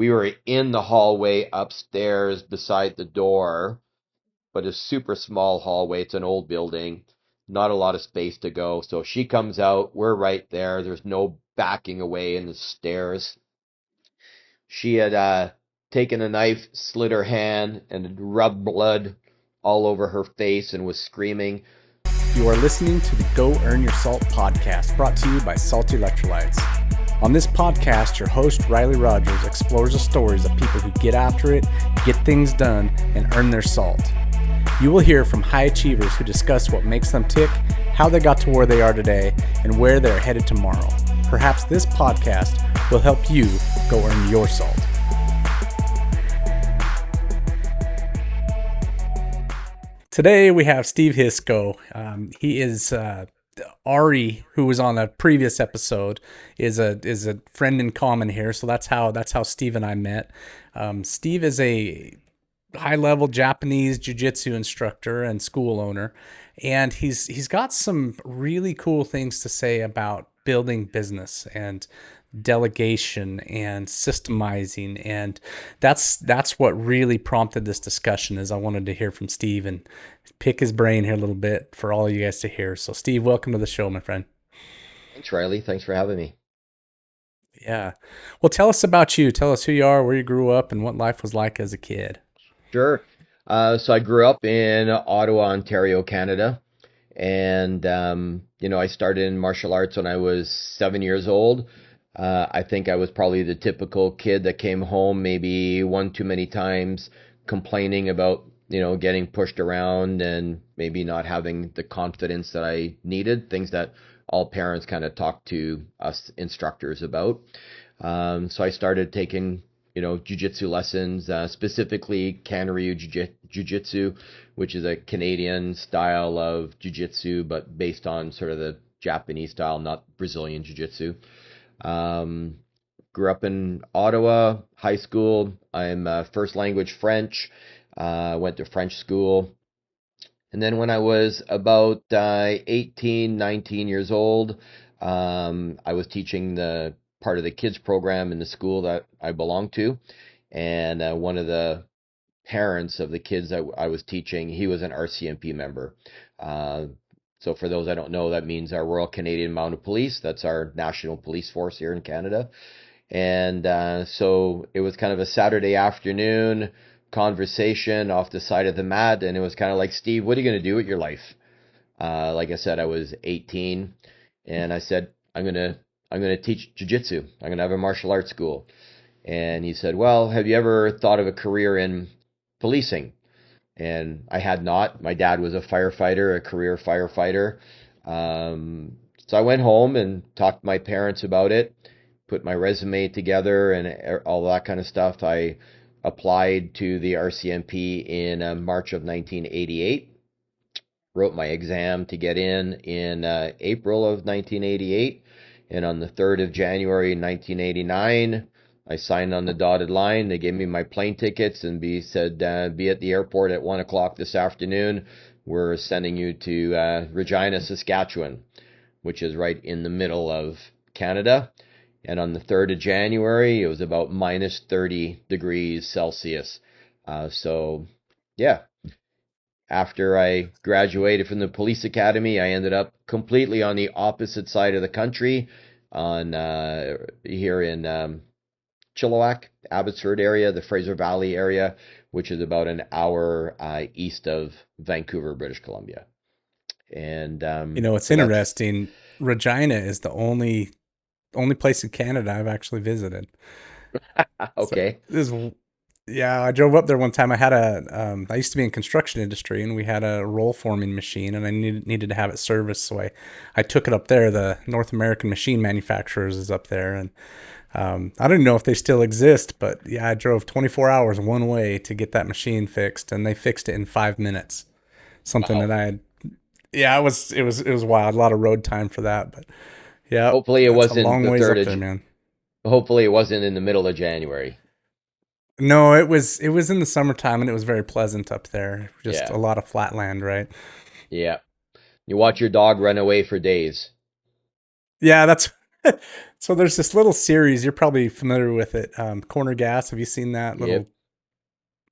we were in the hallway upstairs beside the door, but a super small hallway. It's an old building, not a lot of space to go. So she comes out, we're right there. There's no backing away in the stairs. She had taken a knife, slit her hand, and rubbed blood all over her face and was screaming. You are listening to the Go Earn Your Salt podcast, brought to you by Salt Electrolytes. On this podcast, your host, Riley Rogers, explores the stories of people who get after it, get things done, and earn their salt. You will hear from high achievers who discuss what makes them tick, how they got to where they are today, and where they're headed tomorrow. Perhaps this podcast will help you go earn your salt. Today we have Steve Hiscoe. He is Ari, who was on a previous episode, is a friend in common here. So that's how Steve and I met. Steve is a high-level Japanese jiu-jitsu instructor and school owner, and he's got some really cool things to say about building business and delegation and systemizing, and that's what really prompted this discussion. Is I wanted to hear from Steve and pick his brain here a little bit for all you guys to hear. So Steve, welcome to the show, my friend. Thanks, Riley. Thanks for having me. Yeah. Well, tell us about you. Tell us who you are, where you grew up, and what life was like as a kid. Sure. So I grew up in Ottawa, Ontario, Canada. And, I started in martial arts when I was 7 years old. I think I was probably the typical kid that came home maybe one too many times complaining about, getting pushed around and maybe not having the confidence that I needed, things that all parents kind of talk to us instructors about. So I started taking, jiu-jitsu lessons, specifically Can-Ryu Jiu-Jitsu, which is a Canadian style of jiu-jitsu, but based on sort of the Japanese style, not Brazilian jiu-jitsu. Grew up in Ottawa, high school. I'm first language French. Went to French school. And then when I was about 18, 19 years old, I was teaching the part of the kids program in the school that I belonged to. And one of the parents of the kids that I was teaching, he was an RCMP member. So for those I don't know, that means our Royal Canadian Mounted Police. That's our national police force here in Canada. And so it was kind of a Saturday afternoon conversation off the side of the mat. And it was kind of like, Steve, what are you going to do with your life? Like I said, I was 18 and I said, I'm going to teach jiu-jitsu. I'm going to have a martial arts school. And he said, well, have you ever thought of a career in policing? And I had not. My dad was a firefighter, a career firefighter. So I went home and talked to my parents about it, put my resume together and all that kind of stuff. I applied to the RCMP in March of 1988, wrote my exam to get in April of 1988. And on the 3rd of January 1989, I signed on the dotted line. They gave me my plane tickets and said, be at the airport at 1 o'clock this afternoon. We're sending you to Regina, Saskatchewan, which is right in the middle of Canada. And on the 3rd of January, it was about minus 30 degrees Celsius. So, yeah. After I graduated from the police academy, I ended up completely on the opposite side of the country here in Chilliwack, Abbotsford area, the Fraser Valley area, which is about an hour east of Vancouver, British Columbia. And it's interesting. Regina is the only place in Canada I've actually visited. Okay. I drove up there one time. I had I used to be in construction industry, and we had a roll forming machine, and I needed to have it serviced, so I took it up there. The North American Machine Manufacturers is up there, and I don't know if they still exist, but yeah, I drove 24 hours one way to get that machine fixed, and they fixed it in 5 minutes. Something Wow. that it was wild. A lot of road time for that, but yeah. Hopefully it wasn't a long the ways 3rd up of there, man. Hopefully it wasn't in the middle of January. No, it was in the summertime, and it was very pleasant up there. Just Yeah. a lot of flat land, right? Yeah. You watch your dog run away for days. Yeah, that's So there's this little series, you're probably familiar with it. Corner Gas. Have you seen that Yep.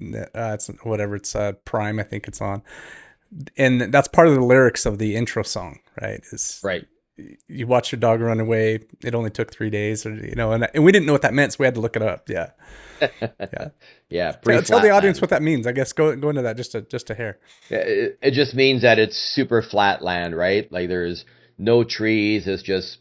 little? It's whatever. It's Prime, I think it's on, and that's part of the lyrics of the intro song, right? Is Right. you watch your dog run away. It only took 3 days, or and we didn't know what that meant, so we had to look it up. Yeah, yeah. Yeah, pretty Tell the audience flatland. what that means. I guess go into that just a hair. Yeah, it just means that it's super flat land, right? Like there's no trees, it's just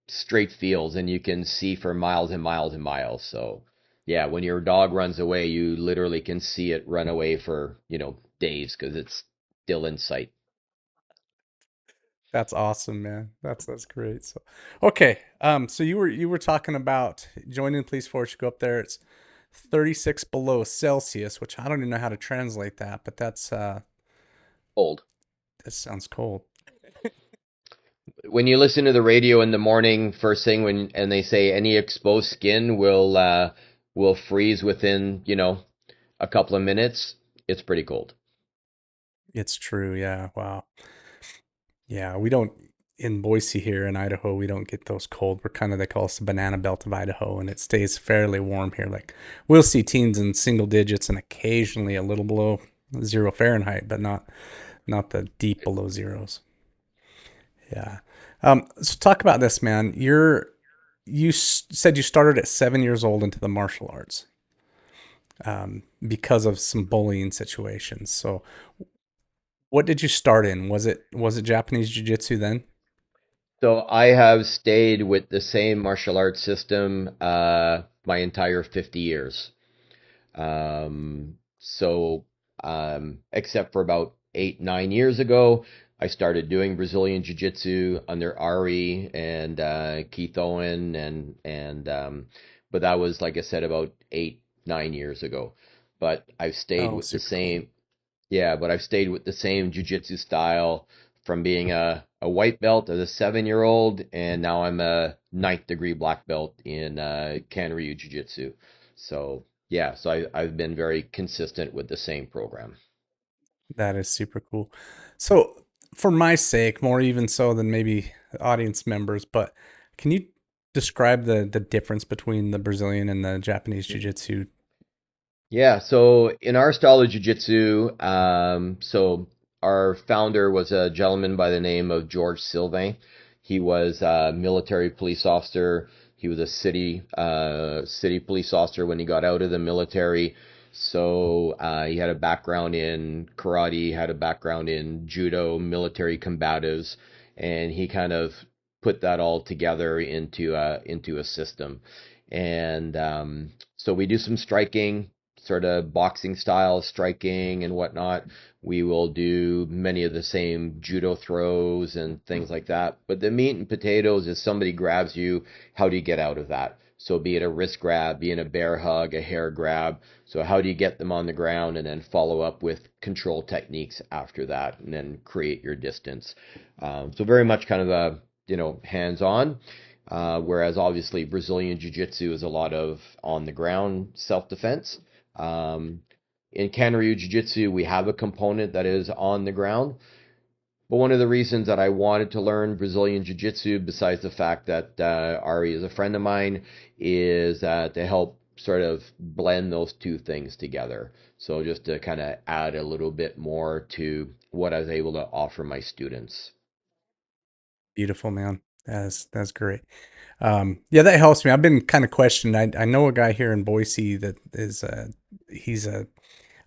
straight fields, and you can see for miles and miles and miles. So, yeah, when your dog runs away, you literally can see it run away for, days because it's still in sight. That's awesome, man. That's great. So, okay. So you were talking about joining the police force. You go up there. It's 36 below Celsius, which I don't even know how to translate that, but Old. that sounds cold. When you listen to the radio in the morning, first thing and they say any exposed skin will freeze within, a couple of minutes, it's pretty cold. It's true. Yeah. Wow. Yeah. We don't in Boise here in Idaho. We don't get those cold. We're kind of they call us the banana belt of Idaho, and it stays fairly warm here. Like we'll see teens in single digits and occasionally a little below 0 Fahrenheit, but not the deep below zeros. Yeah. So talk about this, man. Said you started at 7 years old into the martial arts because of some bullying situations. So what did you start in? Was it Japanese jiu-jitsu then? So I have stayed with the same martial arts system my entire 50 years. So, except for about 8, 9 years ago, I started doing Brazilian Jiu-Jitsu under Ari and Keith Owen, but that was, like I said, about 8, 9 years ago. But I've stayed Oh, with the super cool. same, yeah, but I've stayed with the same Jiu-Jitsu style from being a white belt as a 7-year-old, and now I'm a ninth degree black belt in Can-Ryu Jiu-Jitsu. So yeah, so I've been very consistent with the same program. That is super cool. So for my sake, more even so than maybe audience members, but can you describe the difference between the Brazilian and the Japanese jiu-jitsu? Yeah, so in our style of jiu-jitsu, so our founder was a gentleman by the name of George Sylvain. He was a military police officer. He was a city police officer when he got out of the military. So he had a background in karate, had a background in judo, military combatives, and he kind of put that all together into a system. And so we do some striking, sort of boxing style striking and whatnot. We will do many of the same judo throws and things like that. But the meat and potatoes is somebody grabs you, how do you get out of that? So be it a wrist grab, be it a bear hug, a hair grab. So how do you get them on the ground and then follow up with control techniques after that and then create your distance. So very much kind of a, hands-on. Whereas obviously Brazilian Jiu-Jitsu is a lot of on the ground self-defense. Um, in Can-Ryu Jiu-Jitsu, we have a component that is on the ground. But one of the reasons that I wanted to learn Brazilian Jiu-Jitsu, besides the fact that Ari is a friend of mine, is to help sort of blend those two things together. So just to kind of add a little bit more to what I was able to offer my students. Beautiful, man. That's great. Yeah, that helps me. I've been kind of questioned. I know a guy here in Boise that is he's a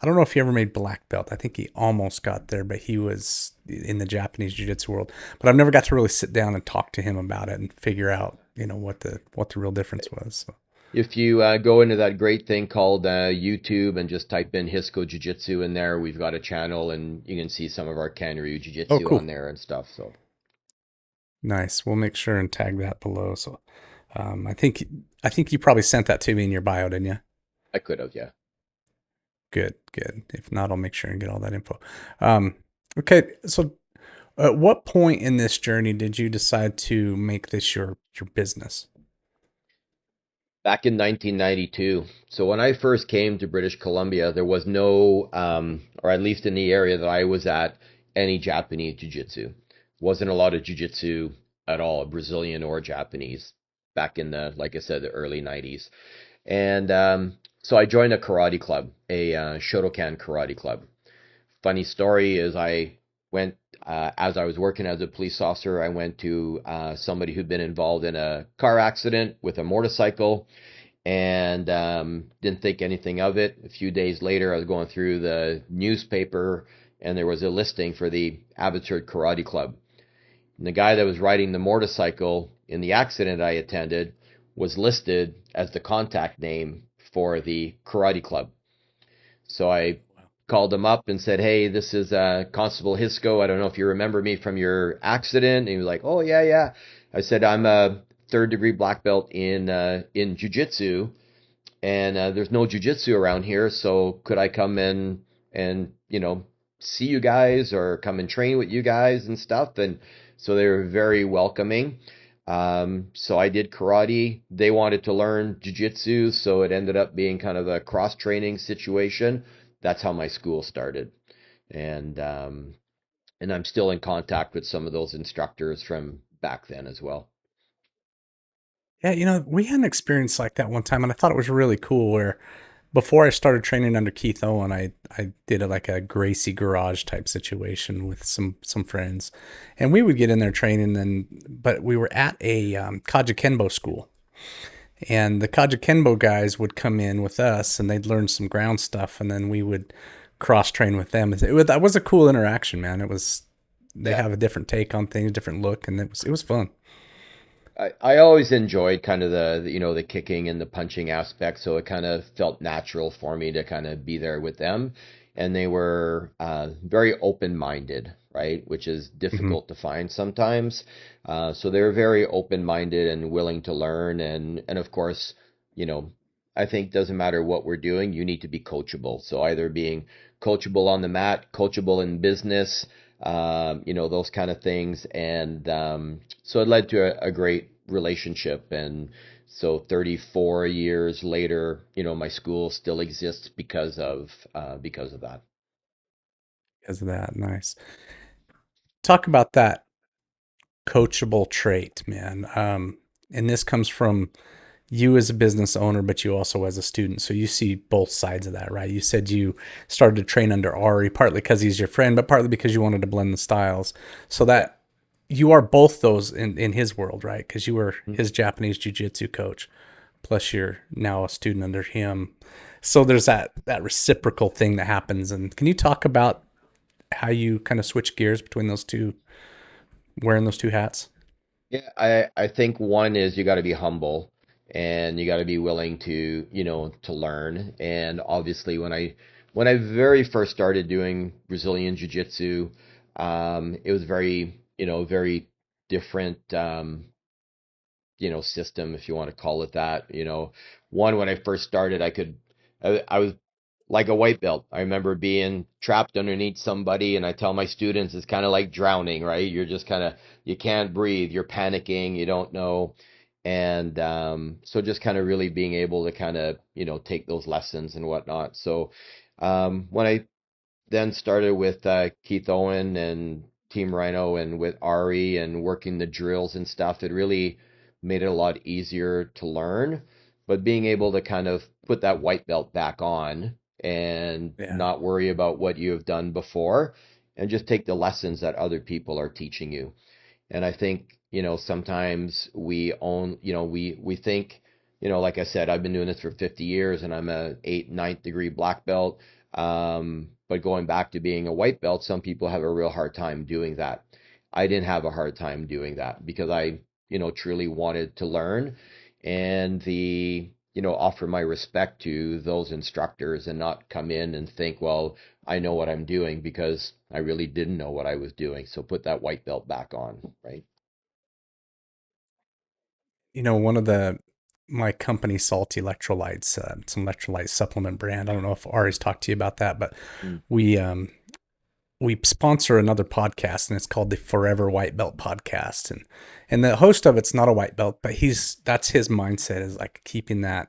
I don't know if he ever made black belt. I think he almost got there, but he was in the Japanese jiu-jitsu world. But I've never got to really sit down and talk to him about it and figure out, what the real difference was. So. If you go into that great thing called YouTube and just type in Hiscoe Jiu-Jitsu in there, we've got a channel and you can see some of our Can-Ryu Oh, Jiu-Jitsu on cool. there and stuff. So Nice. We'll make sure and tag that below. So, I think you probably sent that to me in your bio, didn't you? I could have, yeah. Good, good. If not, I'll make sure and get all that info. Um, okay. So, at what point in this journey did you decide to make this your business? Back in 1992. So when I first came to British Columbia, there was no, or at least in the area that I was at, any Japanese jiu-jitsu. Wasn't a lot of jiu-jitsu at all, Brazilian or Japanese, back in the, like I said, the early 90s. And so I joined a karate club, a Shotokan karate club. Funny story is I went, as I was working as a police officer, I went to somebody who'd been involved in a car accident with a motorcycle and didn't think anything of it. A few days later, I was going through the newspaper and there was a listing for the Abbotsford Karate Club. And the guy that was riding the motorcycle in the accident I attended was listed as the contact name for the karate club. So I called him up and said, "Hey, this is Constable Hiscoe. I don't know if you remember me from your accident." And he was like, "Oh yeah, yeah." I said, "I'm a third degree black belt in jiu-jitsu, and there's no jiu-jitsu around here. So could I come in and see you guys or come and train with you guys and stuff?" And so they were very welcoming. So I did karate. They wanted to learn jiu-jitsu, so it ended up being kind of a cross-training situation. That's how my school started. And I'm still in contact with some of those instructors from back then as well. Yeah, we had an experience like that one time, and I thought it was really cool. Where before I started training under Keith Owen, I did like a Gracie garage type situation with some friends, and we would get in there training. But we were at a Kaja Kenbo school, and the Kaja Kenbo guys would come in with us, and they'd learn some ground stuff, and then we would cross train with them. That was a cool interaction, man. They Yeah. have a different take on things, different look, and it was fun. I always enjoyed kind of the kicking and the punching aspect, so it kind of felt natural for me to kind of be there with them. And they were very open-minded, right? Which is Hmm. difficult to find sometimes. So they were very open-minded and willing to learn. And of course, you know, I think doesn't matter what we're doing, you need to be coachable. So either being coachable on the mat, coachable in business, those kind of things. And so it led to a great relationship. And so 34 years later, my school still exists because of that. Because of that, nice. Talk about that coachable trait, man. And this comes from you as a business owner, but you also as a student. So you see both sides of that, right? You said you started to train under Ari, partly because he's your friend, but partly because you wanted to blend the styles. So Yeah. that you are both those in his world, right? Because you were Mm. his Japanese jiu-jitsu coach, plus you're now a student under him. So there's that reciprocal thing that happens. And can you talk about how you kind of switch gears between those two, wearing those two hats? Yeah, I think one is you got to be humble and you got to be willing to learn. And obviously when I very first started doing Brazilian Jiu-Jitsu, it was very different system, if you want to call it that. One, when I first started, I was like a white belt. I remember being trapped underneath somebody, and I tell my students it's kind of like drowning, right? You're just you can't breathe, you're panicking, you don't know. And so just kind of really being able to kind of, take those lessons and whatnot. So when I then started with Keith Owen and Team Rhino and with Ari and working the drills and stuff, it really made it a lot easier to learn. But being able to kind of put that white belt back on and Yeah. not worry about what you have done before and just take the lessons that other people are teaching you. And I think, sometimes we think, like I said, I've been doing this for 50 years and I'm a eighth, ninth degree black belt. But going back to being a white belt, some people have a real hard time doing that. I didn't have a hard time doing that because I, truly wanted to learn and offer my respect to those instructors and not come in and think, well, I know what I'm doing because I really didn't know what I was doing. So put that white belt back on, right? One of my company, Salt Electrolytes, it's an electrolyte supplement brand. I don't know if Ari's talked to you about that, but Mm. we we sponsor another podcast, and it's called the Forever White Belt Podcast. And the host of it's not a white belt, but that's his mindset, is like keeping that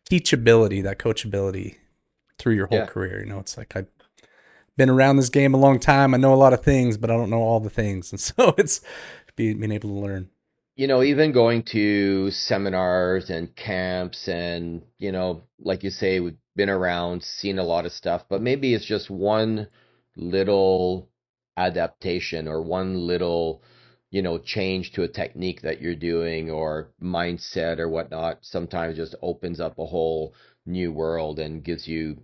teachability, that coachability through your whole Yeah. career. It's like I been around this game a long time. I know a lot of things, but I don't know all the things. And so it's being able to learn. Even going to seminars and camps and, like you say, we've been around, seen a lot of stuff, but maybe it's just one little adaptation or one little, change to a technique that you're doing or mindset or whatnot, sometimes just opens up a whole new world and gives you,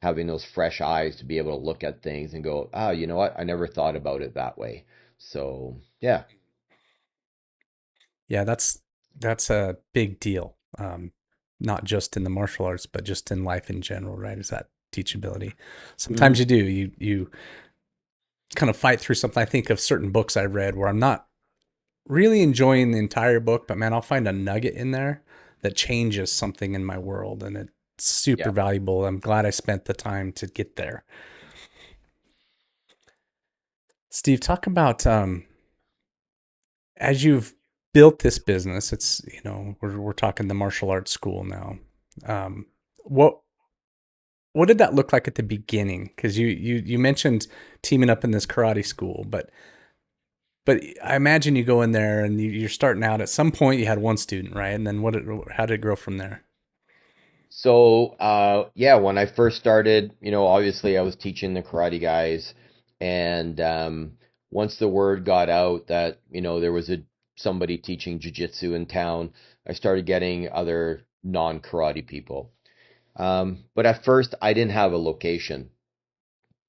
having those fresh eyes to be able to look at things and go, oh, you know what? I never thought about it that way. So, yeah. Yeah, that's a big deal. Not just in the martial arts, but just in life in general, right? Is that teachability? Sometimes Mhm. you do. You kind of fight through something. I think of certain books I read where I'm not really enjoying the entire book, but man, I'll find a nugget in there that changes something in my world, and it's super Yeah. valuable. I'm glad I spent the time to get there. Steve, talk about as you've built this business. It's we're talking the martial arts school now. Um, what what did that look like at the beginning? Because you mentioned teaming up in this karate school, but I imagine you go in there and you're starting out. At some point, you had one student, right? And then how did it grow from there? So, yeah, when I first started, obviously I was teaching the karate guys, and once the word got out that, there was somebody teaching jiu-jitsu in town, I started getting other non-karate people. But at first, I didn't have a location.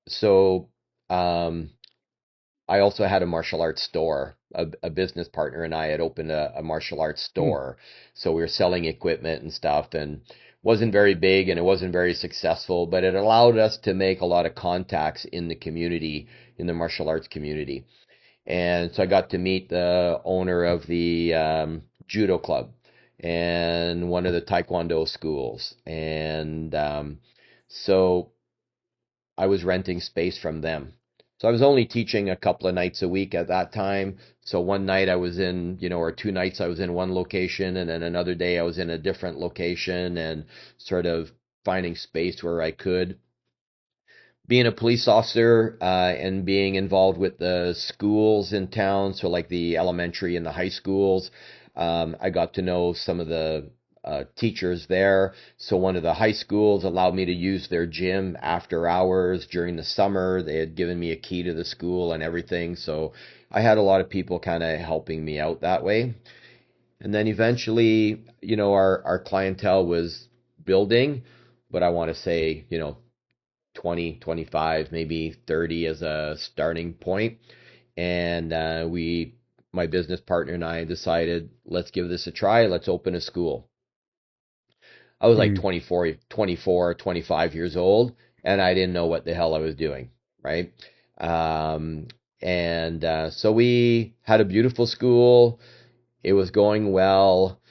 So, I also had a martial arts store. A business partner and I had opened a martial arts Hmm. store. So we were selling equipment and stuff and wasn't very big and it wasn't very successful, but it allowed us to make a lot of contacts in the community, in the martial arts community. And so I got to meet the owner of the judo club and one of the taekwondo schools. And so I was renting space from them. So I was only teaching a couple of nights a week at that time. So one night I was in, or two nights I was in one location, and then another day I was in a different location and sort of finding space where I could. Being a police officer and being involved with the schools in town, so like the elementary and the high schools, I got to know some of the teachers there. So one of the high schools allowed me to use their gym after hours during the summer. They had given me a key to the school and everything. So I had a lot of people kind of helping me out that way. And then eventually, our clientele was building, but I want to say, 20, 25, maybe 30 as a starting point. And my business partner and I decided, let's give this a try. Let's open a school. I was like Hmm. 24, 25 years old, and I didn't know what the hell I was doing, right? Um, and so we had a beautiful school. It was going well,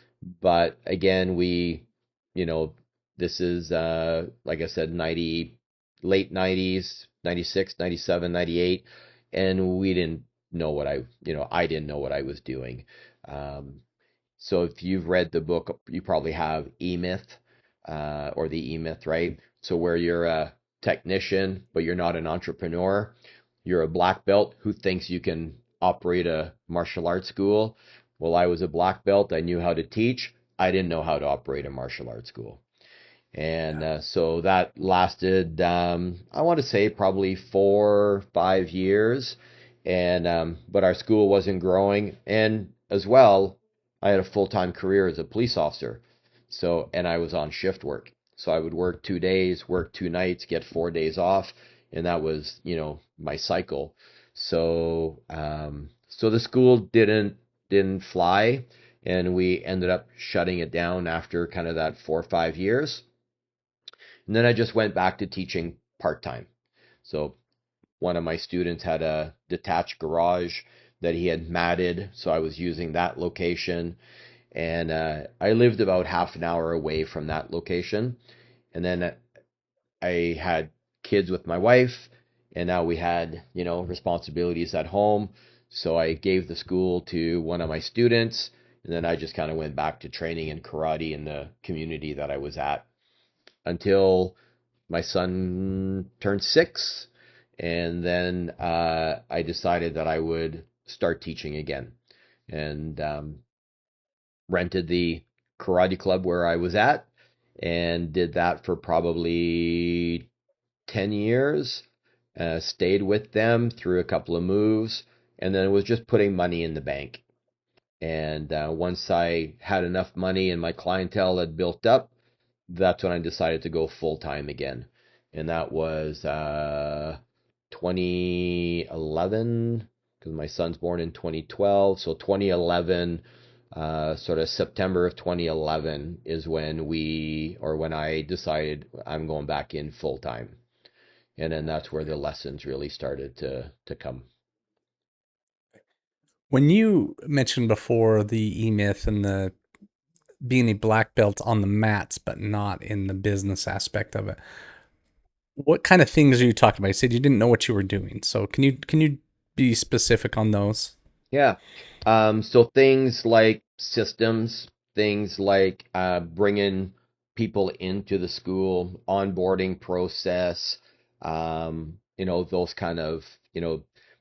but again, you know, this is like I said, late 90s, 96, 97, 98, and we didn't know I didn't know what I was doing. Um, so if you've read the book, you probably have E-Myth, or the E-Myth, right? So where you're a technician, but you're not an entrepreneur, you're a black belt who thinks you can operate a martial arts school. Well, I was a black belt. I knew how to teach. I didn't know how to operate a martial arts school. And Yeah. so that lasted, I want to say probably 4, 5 years. And but our school wasn't growing. And as well, I had a full-time career as a police officer. So, and I was on shift work. So I would work 2 days, work 2 nights, get 4 days off, and that was, my cycle. So, so the school didn't fly, and we ended up shutting it down after kind of that 4 or 5 years. And then I just went back to teaching part time. So one of my students had a detached garage that he had matted, so I was using that location. And I lived about half an hour away from that location. And then I had kids with my wife, and now we had, responsibilities at home. So I gave the school to one of my students, and then I just kind of went back to training in karate in the community that I was at until my son turned 6, and then I decided that I would start teaching again, and rented the karate club where I was at, and did that for probably 10 years. Stayed with them through a couple of moves, and then it was just putting money in the bank. And once I had enough money and my clientele had built up, that's when I decided to go full time again. And that was 2011, because my son's born in 2012. So 2011, sort of September of 2011 is when I decided I'm going back in full time. And then that's where the lessons really started to come. When you mentioned before the E-Myth and the being a black belt on the mats, but not in the business aspect of it, what kind of things are you talking about? You said you didn't know what you were doing. So can you be specific on those? Yeah. So things like systems, things like bringing people into the school, onboarding process, those kind of,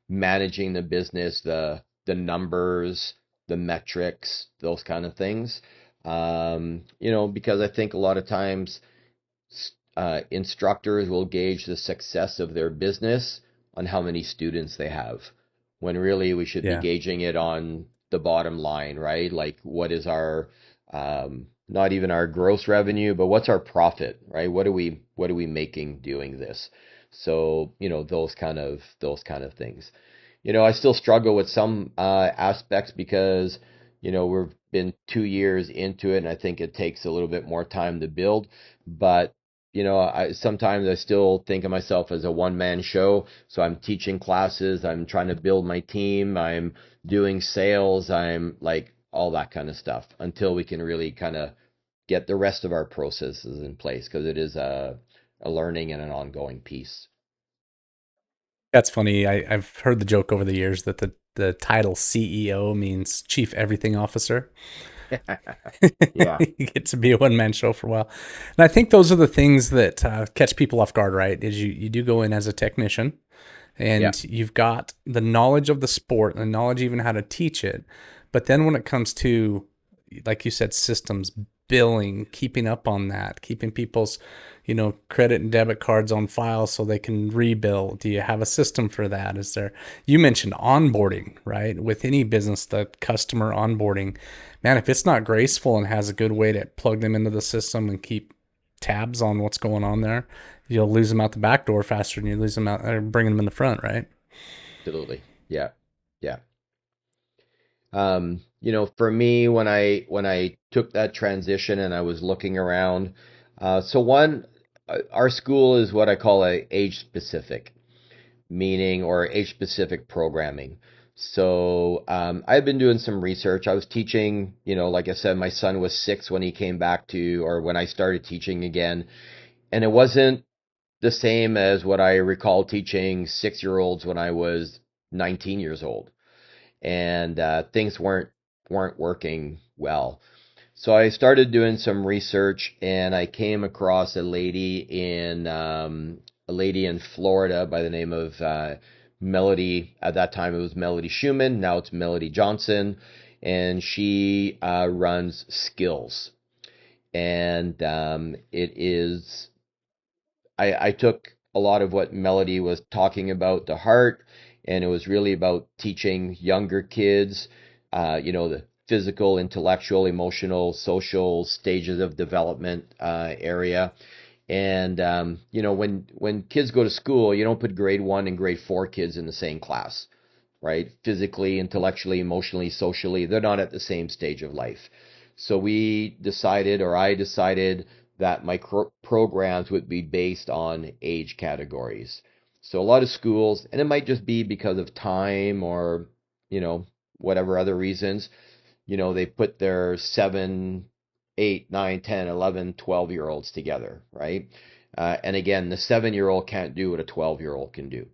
managing the business, the numbers, the metrics, those kind of things. Because I think a lot of times instructors will gauge the success of their business on how many students they have, when really we should be Yeah. gauging it on the bottom line, right? Like, what is our, not even our gross revenue, but what's our profit, right? What are we making doing this? So, those kind of things. I still struggle with some aspects because, we've been 2 years into it, and I think it takes a little bit more time to build. But, I still think of myself as a one-man show. So I'm teaching classes, I'm trying to build my team, I'm doing sales, I'm like all that kind of stuff until we can really kind of get the rest of our processes in place, because it is a learning and an ongoing piece. That's funny. I've heard the joke over the years that the title CEO means Chief Everything Officer. Yeah, You get to be a one man show for a while, and I think those are the things that catch people off guard. Right? Is you do go in as a technician, yeah, and you've got the knowledge of the sport and the knowledge even how to teach it, but then when it comes to, like you said, systems, billing, keeping up on that, keeping people's, credit and debit cards on file so they can rebill. Do you have a system for that? Is there, you mentioned onboarding, right? With any business, the customer onboarding, man, if it's not graceful and has a good way to plug them into the system and keep tabs on what's going on there, you'll lose them out the back door faster than you lose them out or bringing them in the front, right? absolutely. Yeah, yeah. For me, when I took that transition and I was looking around, so one, our school is what I call a age specific, meaning, or age specific programming. So I've been doing some research. I was teaching, like I said, my son was 6 when he came back to, or when I started teaching again, and it wasn't the same as what I recall teaching 6-year-olds when I was 19 years old, and things weren't working well. So I started doing some research, and I came across a lady in Florida by the name of Melody. At that time, it was Melody Schumann. Now it's Melody Johnson, and she runs Skills. And it is I took a lot of what Melody was talking about to heart, and it was really about teaching younger kids, the physical, intellectual, emotional, social stages of development area. And when kids go to school, you don't put grade 1 and grade 4 kids in the same class, right? Physically, intellectually, emotionally, socially, they're not at the same stage of life. So we decided, or I decided, that my programs would be based on age categories. So a lot of schools, and it might just be because of time or, you know, whatever other reasons, they put their 7, 8, 9, 10, 11, 12-year-olds together, right? And again, the 7-year-old can't do what a 12-year-old can do.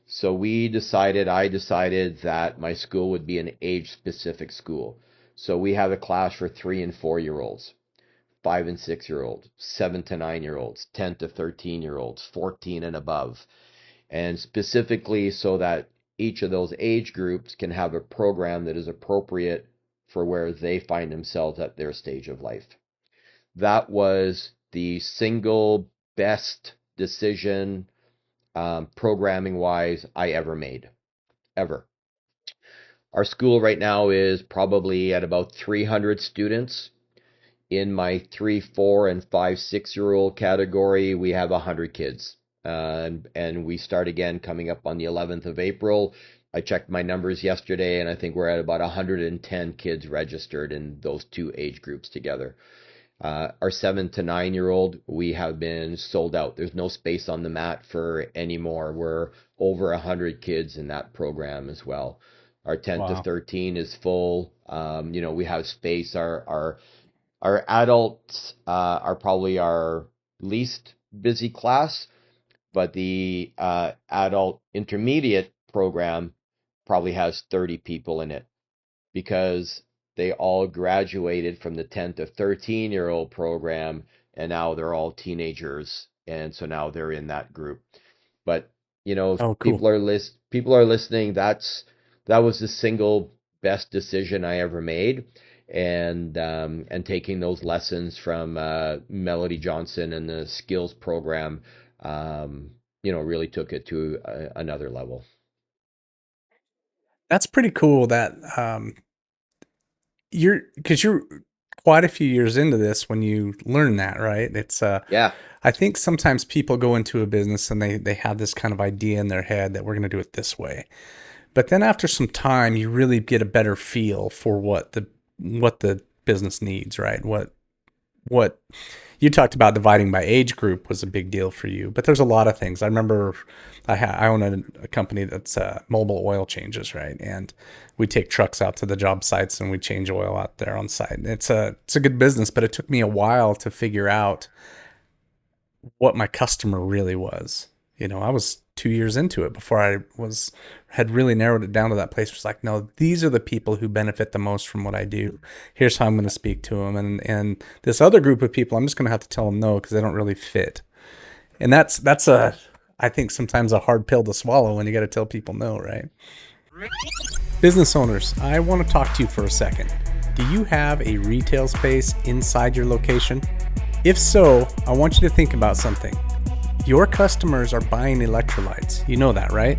So I decided that my school would be an age specific school. So we have a class for 3 and 4-year-olds. 5 and 6 year olds, 7 to 9 year olds, 10 to 13 year olds, 14 and above, and specifically so that each of those age groups can have a program that is appropriate for where they find themselves at their stage of life. That was the single best decision, programming wise, I ever made, ever. Our school right now is probably at about 300 students. In my 3, 4, and 5, 6 year old category, we have 100 kids. And we start again coming up on the 11th of April. I checked my numbers yesterday, and I think we're at about 110 kids registered in those two age groups together. Our 7 to 9 year old, we have been sold out. There's no space on the mat for any more. We're over 100 kids in that program as well. Our 10 to Wow. 13 is full. We have space. Our adults are probably our least busy class, but the adult intermediate program probably has 30 people in it because they all graduated from the 10 to 13-year-old program, and now they're all teenagers, and so now they're in that group. But if Oh, cool. people are listening, that was the single best decision I ever made, and taking those lessons from Melody Johnson and the skills program, really took it to another level. That's pretty cool that because you're quite a few years into this when you learn that, right? It's Yeah. I think sometimes people go into a business and they have this kind of idea in their head that we're going to do it this way. But then after some time, you really get a better feel for what the business needs, right? What you talked about dividing by age group was a big deal for you, but there's a lot of things. I remember I own a company that's mobile oil changes, right? And we take trucks out to the job sites and we change oil out there on site. It's a good business, but it took me a while to figure out what my customer really was. I was 2 years into it before had really narrowed it down to that place. Where it's like, no, these are the people who benefit the most from what I do. Here's how I'm going to speak to them, and this other group of people, I'm just going to have to tell them no because they don't really fit. And that's I think sometimes a hard pill to swallow when you got to tell people no, right? Business owners, I want to talk to you for a second. Do you have a retail space inside your location? If so, I want you to think about something. Your customers are buying electrolytes. You know that, right?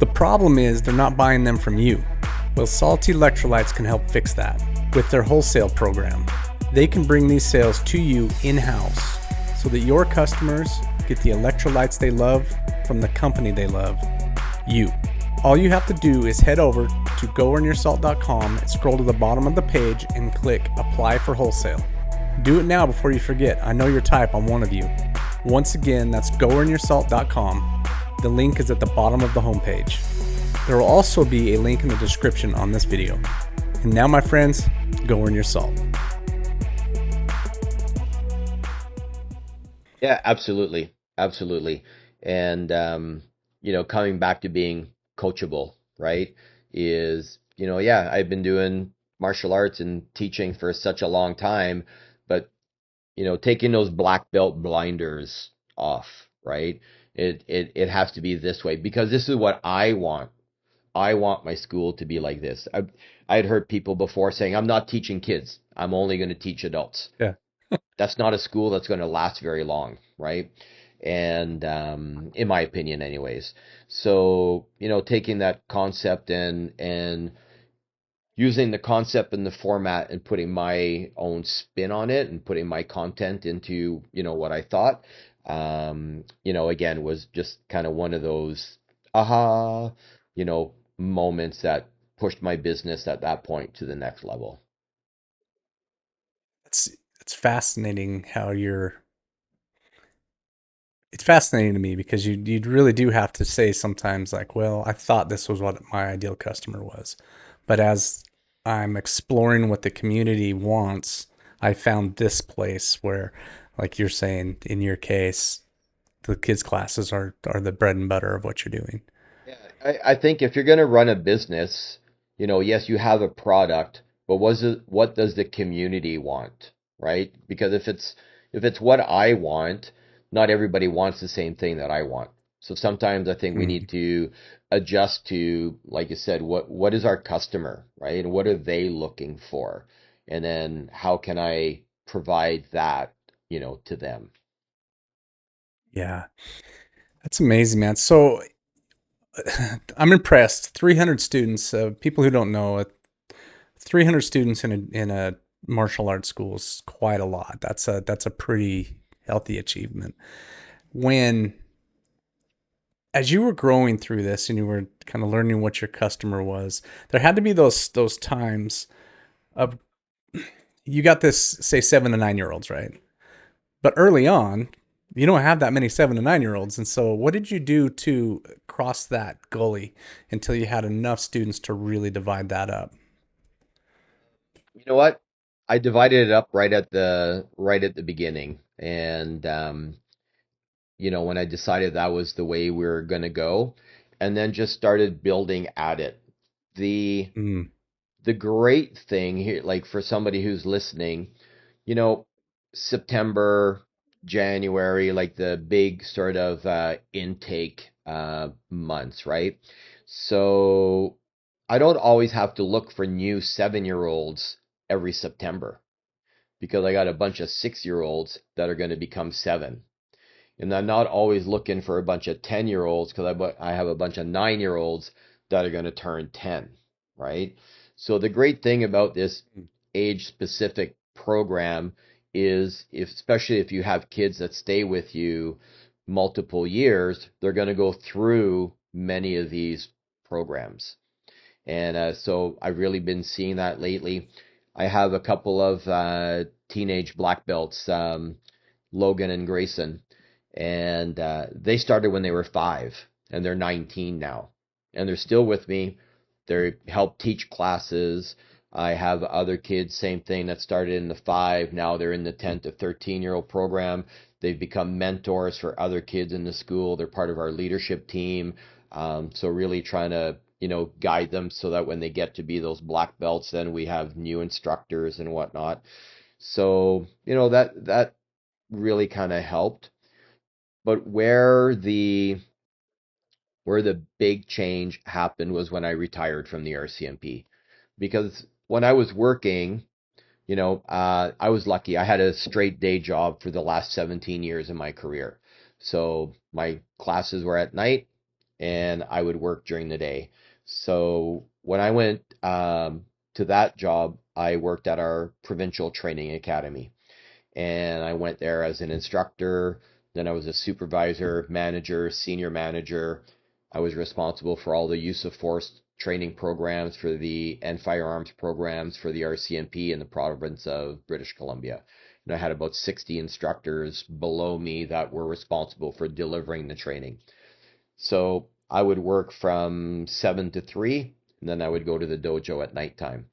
The problem is they're not buying them from you. Well, Salt Electrolytes can help fix that with their wholesale program. They can bring these sales to you in-house so that your customers get the electrolytes they love from the company they love, you. All you have to do is head over to goearnyoursalt.com and scroll to the bottom of the page and click Apply for Wholesale. Do it now before you forget. I know your type, I'm one of you. Once again, that's goearnyoursalt.com. The link is at the bottom of the homepage. There will also be a link in the description on this video. And now, my friends, go earn your salt. Yeah, absolutely. Absolutely. And, coming back to being coachable, right? Yeah, I've been doing martial arts and teaching for such a long time, but, taking those black belt blinders off, right? It has to be this way because this is what I want. I want my school to be like this. I had heard people before saying, I'm not teaching kids. I'm only going to teach adults. Yeah. That's not a school that's going to last very long, right? And in my opinion, anyways. So, taking that concept and using the concept and the format and putting my own spin on it and putting my content into, what I thought, again, was just kind of one of those aha, moments that pushed my business at that point to the next level. It's it's fascinating how it's fascinating to me because you really do have to say sometimes like, well, I thought this was what my ideal customer was. But as I'm exploring what the community wants, I found this place where, like you're saying, in your case, the kids' classes are the bread and butter of what you're doing. Yeah, I think if you're going to run a business, yes, you have a product, but what does the community want? right? Because if it's what I want, not everybody wants the same thing that I want. So sometimes I think we need Mm, to adjust to, like you said, what is our customer, right? And what are they looking for? And then how can I provide that, to them? yeah, that's amazing, man. So I'm impressed. 300 students. People who don't know it, 300 students in a martial arts school is quite a lot. That's a pretty healthy achievement. When as you were growing through this and you were kind of learning what your customer was, there had to be those times of you got this, say, 7 to 9 year olds, right? But early on, you don't have that many 7 to 9 year olds. And so what did you do to cross that gully until you had enough students to really divide that up? You know what? I divided it up right at the beginning, and when I decided that was the way we were going to go, and then just started building at it. The Mm, the great thing here, like for somebody who's listening, you know, September, January, like the big sort of intake months, right? So I don't always have to look for new 7-year-olds every September because I got a bunch of 6-year-olds that are going to become seven. And I'm not always looking for a bunch of 10-year-olds because I have a bunch of 9-year-olds that are going to turn 10, right? So the great thing about this age specific program is especially if you have kids that stay with you multiple years, they're going to go through many of these programs. And so I've really been seeing that lately. I have a couple of teenage black belts, Logan and Grayson, and they started when they were 5, and they're 19 now, and they're still with me. They help teach classes. I have other kids, same thing, that started in the 5. Now they're in the 10 to 13-year-old program. They've become mentors for other kids in the school. They're part of our leadership team. So really trying to, guide them so that when they get to be those black belts, then we have new instructors and whatnot. So, that really kind of helped. But where the big change happened was when I retired from the RCMP. Because when I was working, I was lucky. I had a straight day job for the last 17 years of my career. So my classes were at night and I would work during the day. So when I went to that job, I worked at our provincial training academy, and I went there as an instructor. Then I was a supervisor, manager, senior manager. I was responsible for all the use of force training programs for the and firearms programs for the RCMP in the province of British Columbia. And I had about 60 instructors below me that were responsible for delivering the training. So I would work from 7 to 3, and then I would go to the dojo at nighttime.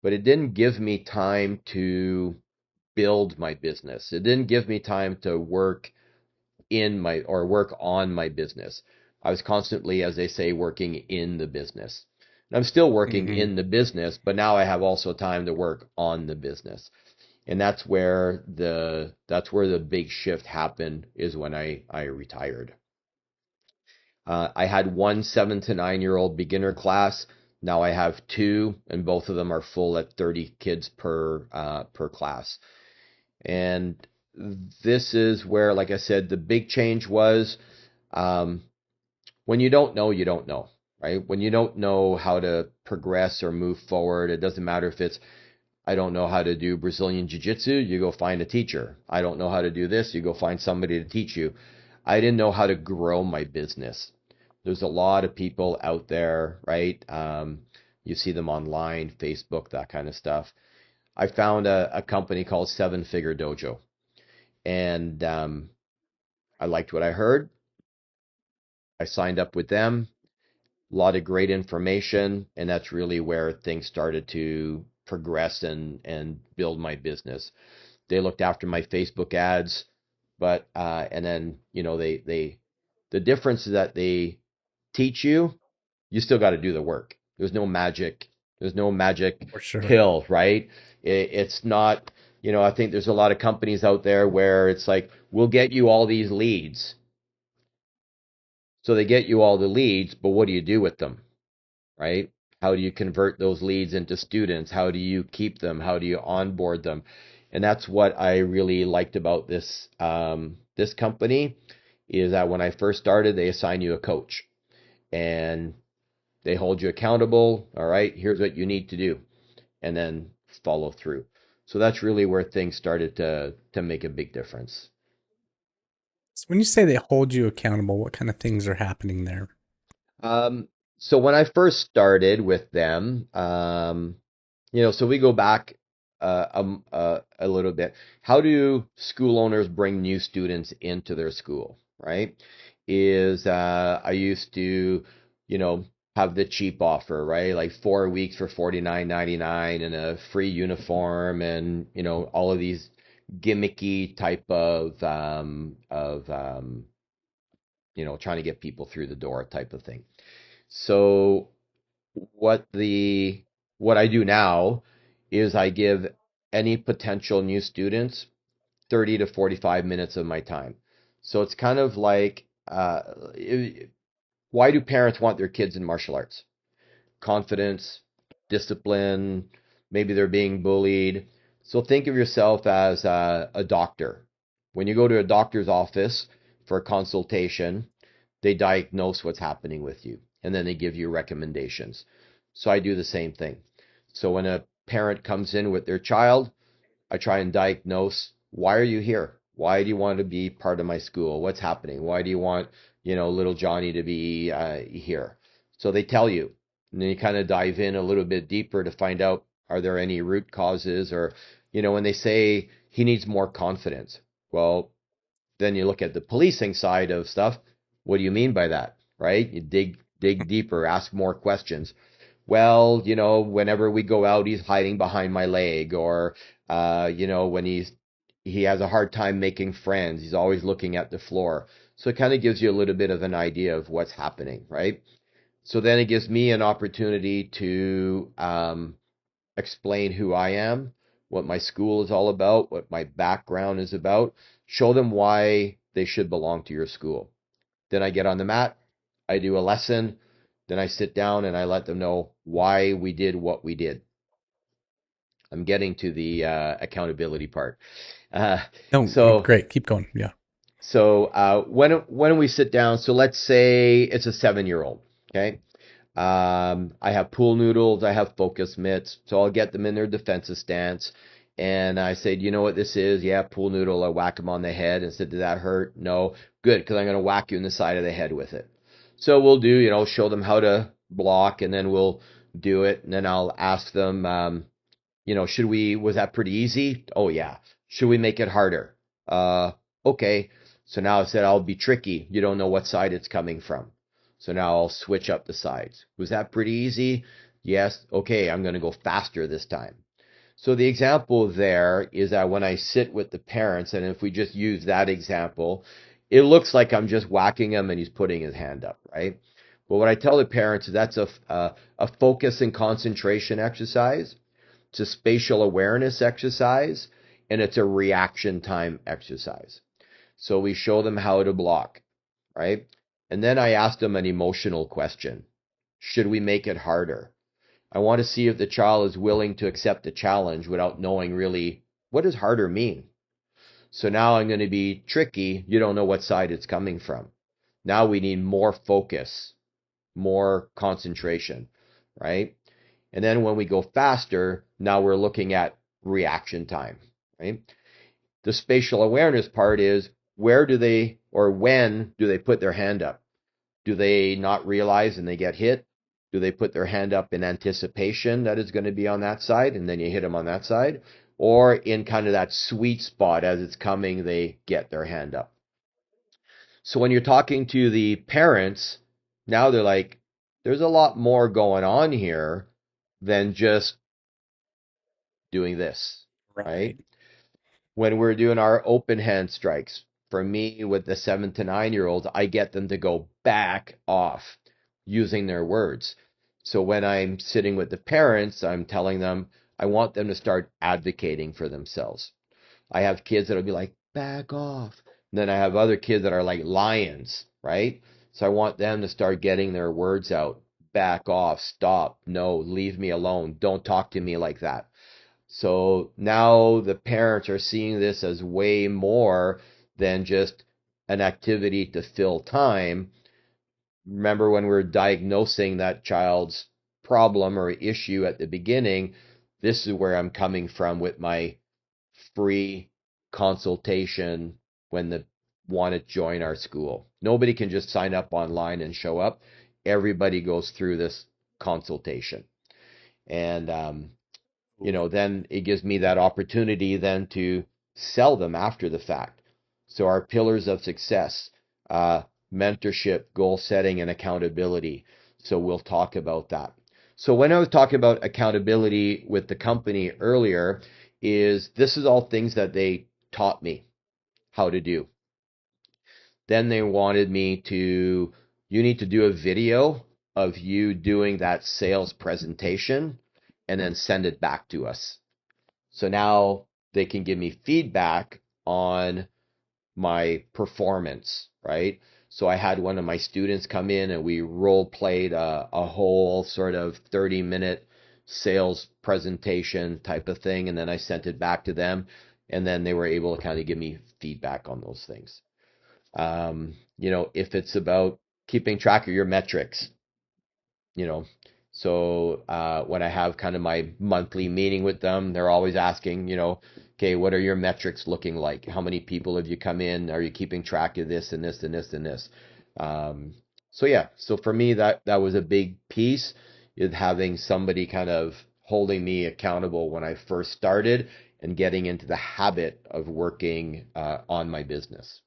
But it didn't give me time to build my business. It didn't give me time to work on my business. I was constantly, as they say, working in the business. And I'm still working hmm in the business, but now I have also time to work on the business. And that's where the big shift happened, is when I retired. I had one 7 to 9-year-old beginner class. Now I have two, and both of them are full at 30 kids per class. And this is where, like I said, the big change was, um, when you don't know, you don't know, right? When you don't know how to progress or move forward, it doesn't matter if it's, I don't know how to do Brazilian Jiu-Jitsu, you go find a teacher. I don't know how to do this, you go find somebody to teach you. I didn't know how to grow my business. There's a lot of people out there, right? You see them online, Facebook, that kind of stuff. I found a company called Seven Figure Dojo, and I liked what I heard. I signed up with them. A lot of great information, and that's really where things started to progress and build my business. They looked after my Facebook ads, but and then the difference is that they teach you, you still got to do the work. There's no magic. There's no magic for sure. pill, right? It's not. I think there's a lot of companies out there where it's like, we'll get you all these leads. So they get you all the leads, but what do you do with them, right? How do you convert those leads into students? How do you keep them? How do you onboard them? And that's what I really liked about this company is that when I first started, they assign you a coach and they hold you accountable. All right, here's what you need to do, and then follow through. So that's really where things started to make a big difference. So when you say they hold you accountable, what kind of things are happening there? Um, so when I first started with them, so we go back a little bit. How do school owners bring new students into their school, right? I used to, you know, have the cheap offer, right? Like 4 weeks for $49.99 and a free uniform and, all of these gimmicky type of trying to get people through the door type of thing. So what the what I do now is I give any potential new students 30 to 45 minutes of my time. So it's kind of like why do parents want their kids in martial arts? Confidence, discipline, maybe they're being bullied. So think of yourself as a doctor. When you go to a doctor's office for a consultation, they diagnose what's happening with you and then they give you recommendations. So I do the same thing. So when a parent comes in with their child, I try and diagnose, why are you here? Why do you want to be part of my school? What's happening? Why do you want, little Johnny to be here? So they tell you, and then you kind of dive in a little bit deeper to find out, are there any root causes? Or, when they say he needs more confidence, well, then you look at the policing side of stuff. What do you mean by that? Right? You dig deeper, ask more questions. Well, whenever we go out, he's hiding behind my leg, or when he has a hard time making friends, he's always looking at the floor. So it kind of gives you a little bit of an idea of what's happening, right? So then it gives me an opportunity to explain who I am, what my school is all about, what my background is about, show them why they should belong to your school. Then I get on the mat, I do a lesson, then I sit down and I let them know why we did what we did. I'm getting to the accountability part. Uh, No, so great. Keep going. Yeah. when we sit down, so let's say it's a 7-year-old, okay? I have pool noodles, I have focus mitts, so I'll get them in their defensive stance. And I say, do you know what this is? Yeah, pool noodle. I whack them on the head and said, did that hurt? No. Good, because I'm going to whack you in the side of the head with it. So we'll do, show them how to block, and then we'll do it. And then I'll ask them, was that pretty easy? Oh, yeah. Should we make it harder? Okay. So now I said, I'll be tricky. You don't know what side it's coming from. So now I'll switch up the sides. Was that pretty easy? Yes. Okay. I'm going to go faster this time. So the example there is that when I sit with the parents, and if we just use that example, it looks like I'm just whacking him and he's putting his hand up, right? But what I tell the parents is that's a focus and concentration exercise. It's a spatial awareness exercise, and it's a reaction time exercise. So we show them how to block, right? And then I ask them an emotional question. Should we make it harder? I want to see if the child is willing to accept the challenge without knowing really, what does harder mean? So now I'm going to be tricky. You don't know what side it's coming from. Now we need more focus, more concentration, right? And then when we go faster, now we're looking at reaction time, right? The spatial awareness part is, where do they, or when do they put their hand up? Do they not realize and they get hit? Do they put their hand up in anticipation that it's going to be on that side and then you hit them on that side? Or in kind of that sweet spot as it's coming, they get their hand up. So when you're talking to the parents, now they're like, there's a lot more going on here than just doing this, right? Right. When we're doing our open hand strikes, for me with the 7 to 9 year olds, I get them to go back off using their words. So when I'm sitting with the parents, I'm telling them, I want them to start advocating for themselves. I have kids that'll be like, back off. And then I have other kids that are like lions, right? So I want them to start getting their words out. Back off, stop, no, leave me alone. Don't talk to me like that. So now the parents are seeing this as way more than just an activity to fill time. Remember when we were diagnosing that child's problem or issue at the beginning, this is where I'm coming from with my free consultation when they want to join our school. Nobody can just sign up online and show up. Everybody goes through this consultation. And then it gives me that opportunity then to sell them after the fact. So our pillars of success, mentorship, goal setting, and accountability. So we'll talk about that. So when I was talking about accountability with the company earlier, this is all things that they taught me how to do. Then they wanted me to, you need to do a video of you doing that sales presentation and then send it back to us. So now they can give me feedback on my performance, right? So I had one of my students come in and we role played a whole sort of 30-minute sales presentation type of thing. And then I sent it back to them. And then they were able to kind of give me feedback on those things. If it's about keeping track of your metrics, you know, so when I have kind of my monthly meeting with them, they're always asking, okay, what are your metrics looking like? How many people have you come in? Are you keeping track of this and this and this and this? So for me, that was a big piece, is having somebody kind of holding me accountable when I first started and getting into the habit of working on my business.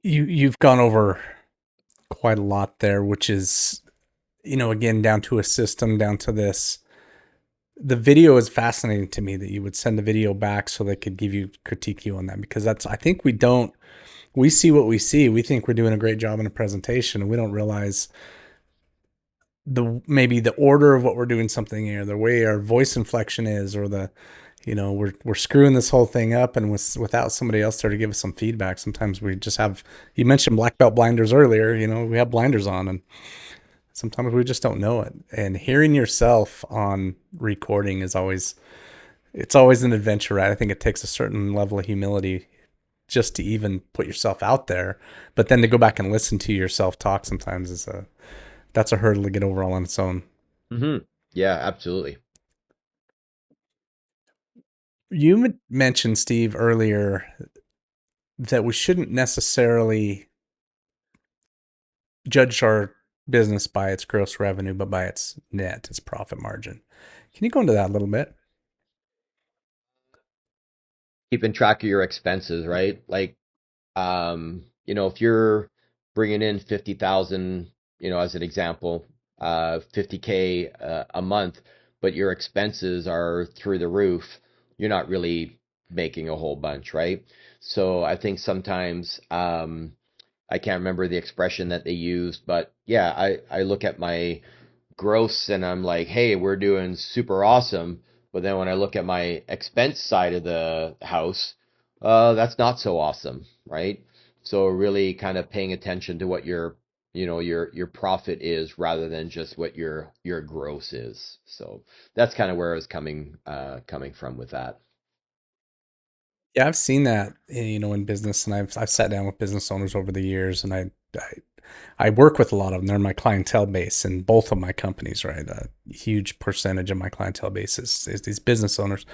You've gone over quite a lot there, which is, again, down to a system, down to this. The video is fascinating to me that you would send the video back so they could critique you on that, because I think we see what we see. We think we're doing a great job in a presentation, and we don't realize maybe the order of what we're doing something here, the way our voice inflection is, or we're screwing this whole thing up, and without somebody else there to give us some feedback, sometimes we just have, you mentioned black belt blinders earlier, we have blinders on, and sometimes we just don't know it. And hearing yourself on recording it's always an adventure, right? I think it takes a certain level of humility just to even put yourself out there, but then to go back and listen to yourself talk sometimes that's a hurdle to get over all on its own. Mm-hmm. Yeah, absolutely. You mentioned, Steve, earlier that we shouldn't necessarily judge our business by its gross revenue, but by its profit margin. Can you go into that a little bit? Keeping track of your expenses, right? Like, if you're bringing in 50,000, as an example, 50K a month, but your expenses are through the roof, you're not really making a whole bunch, right? So I think sometimes, I can't remember the expression that they used, but yeah, I look at my gross and I'm like, hey, we're doing super awesome. But then when I look at my expense side of the house, that's not so awesome, right? So really kind of paying attention to what your profit is rather than just what your gross is. So that's kind of where I was coming from with that. Yeah, I've seen that, in business, and I've sat down with business owners over the years, and I work with a lot of them. They're my clientele base in both of my companies, right? A huge percentage of my clientele base is these business owners.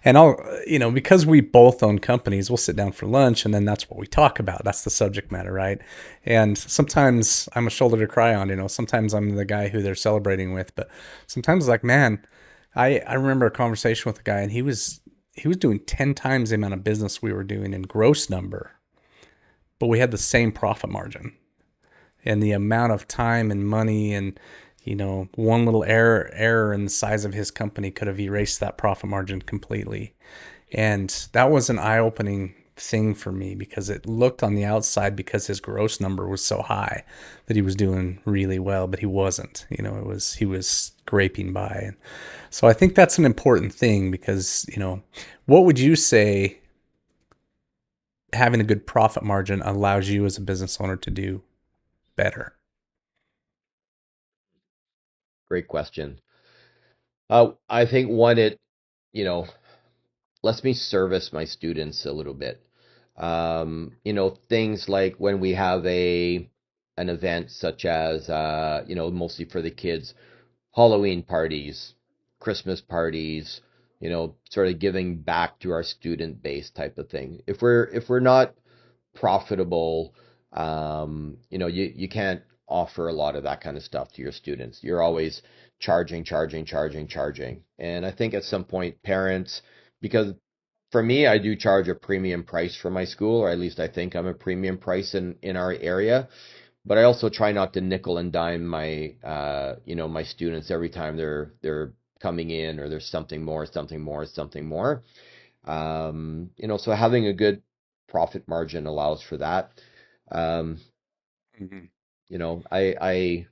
And because we both own companies, we'll sit down for lunch, and then that's what we talk about. That's the subject matter, right? And sometimes I'm a shoulder to cry on, sometimes I'm the guy who they're celebrating with, but sometimes like, man, I remember a conversation with a guy, and he was doing 10 times the amount of business we were doing in gross number, but we had the same profit margin. And the amount of time and money and, one little error in the size of his company could have erased that profit margin completely. And that was an eye-opening thing for me because it looked on the outside, because his gross number was so high, that he was doing really well, but he wasn't. He was scraping by. And so I think that's an important thing because, what would you say having a good profit margin allows you as a business owner to do better? Great question. I think one, you know, lets me service my students a little bit. Things like when we have an event such as mostly for the kids, Halloween parties, Christmas parties, sort of giving back to our student base type of thing. If we're not profitable, you can't offer a lot of that kind of stuff to your students. You're always charging, charging, charging, charging. And I think at some point parents, because for me, I do charge a premium price for my school, or at least I think I'm a premium price in our area. But I also try not to nickel and dime my students every time they're coming in, or there's something more, something more, something more. So having a good profit margin allows for that. Um, Mm-hmm. I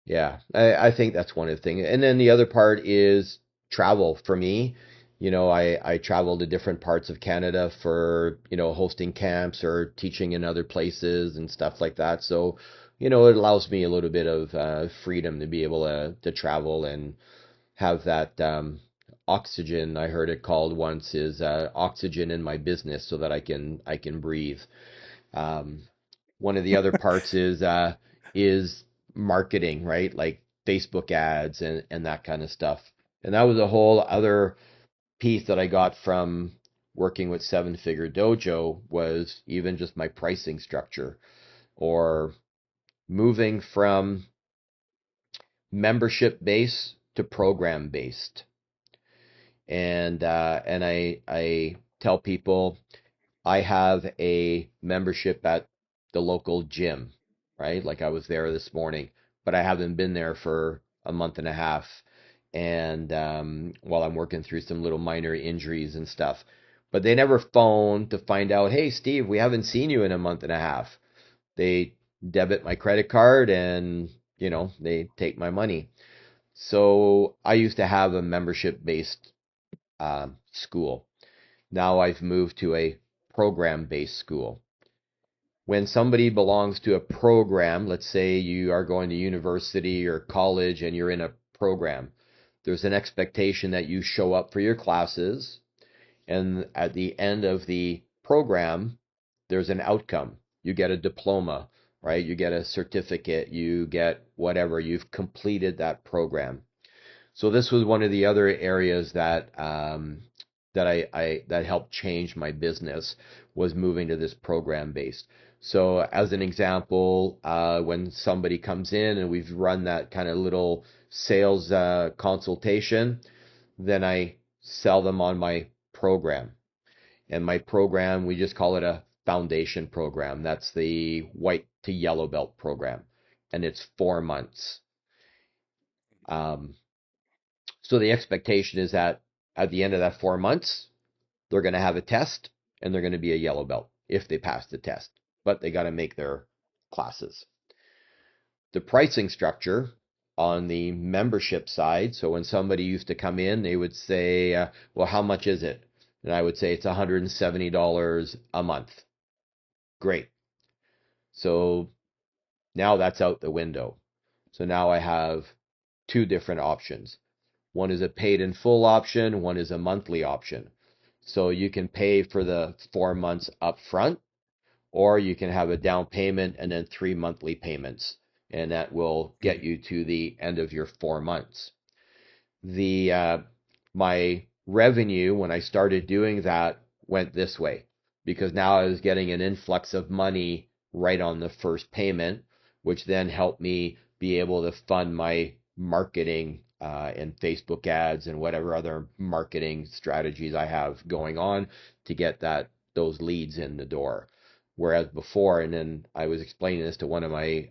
yeah, I think that's one of the things. And then the other part is travel for me. I travel to different parts of Canada for, hosting camps or teaching in other places and stuff like that. So, it allows me a little bit of freedom to be able to travel and have that oxygen. I heard it called once, is oxygen in my business so that I can breathe. Um, One of the other parts is marketing, right? Like Facebook ads and that kind of stuff. And that was a whole other piece that I got from working with Seven Figure Dojo, was even just my pricing structure, or moving from membership based to program based. And I tell people I have a membership at the local gym, right? Like I was there this morning, but I haven't been there for a month and a half. And while I'm working through some little minor injuries and stuff, but they never phone to find out, hey, Steve, we haven't seen you in a month and a half. They debit my credit card and, they take my money. So I used to have a membership based school. Now I've moved to a program-based school. When somebody belongs to a program, let's say you are going to university or college and you're in a program, there's an expectation that you show up for your classes, and at the end of the program, there's an outcome. You get a diploma, right? You get a certificate, you get whatever, you've completed that program. So this was one of the other areas that helped change my business, was moving to this program based. So as an example, when somebody comes in and we've run that kind of little sales consultation, then I sell them on my program. And my program, we just call it a foundation program. That's the white to yellow belt program, and it's 4 months. Um, So the expectation is that at the end of that 4 months, they're going to have a test and they're going to be a yellow belt if they pass the test, but they got to make their classes. The pricing structure on the membership side, so when somebody used to come in, they would say, well, how much is it? And I would say it's $170 a month. Great. So now that's out the window. So now I have two different options. One is a paid in full option, one is a monthly option. So you can pay for the 4 months up front, or you can have a down payment and then three monthly payments, and that will get you to the end of your 4 months. The My revenue when I started doing that went this way, because now I was getting an influx of money right on the first payment, which then helped me be able to fund my marketing and Facebook ads and whatever other marketing strategies I have going on to get those leads in the door. Whereas before, and then I was explaining this to one of my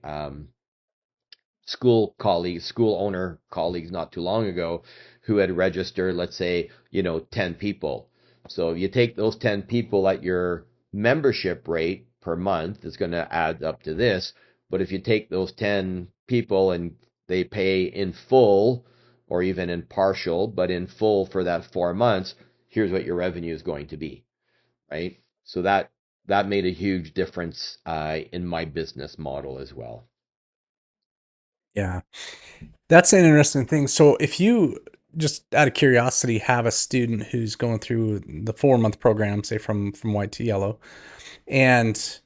school owner colleagues not too long ago, who had registered, let's say, 10 people. So if you take those 10 people at your membership rate per month, it's going to add up to this. But if you take those 10 people and they pay in full or even in partial, but in full for that 4 months, here's what your revenue is going to be, right? So that made a huge difference in my business model as well. Yeah. That's an interesting thing. So if you, just out of curiosity, have a student who's going through the 4-month program, say from white to yellow, and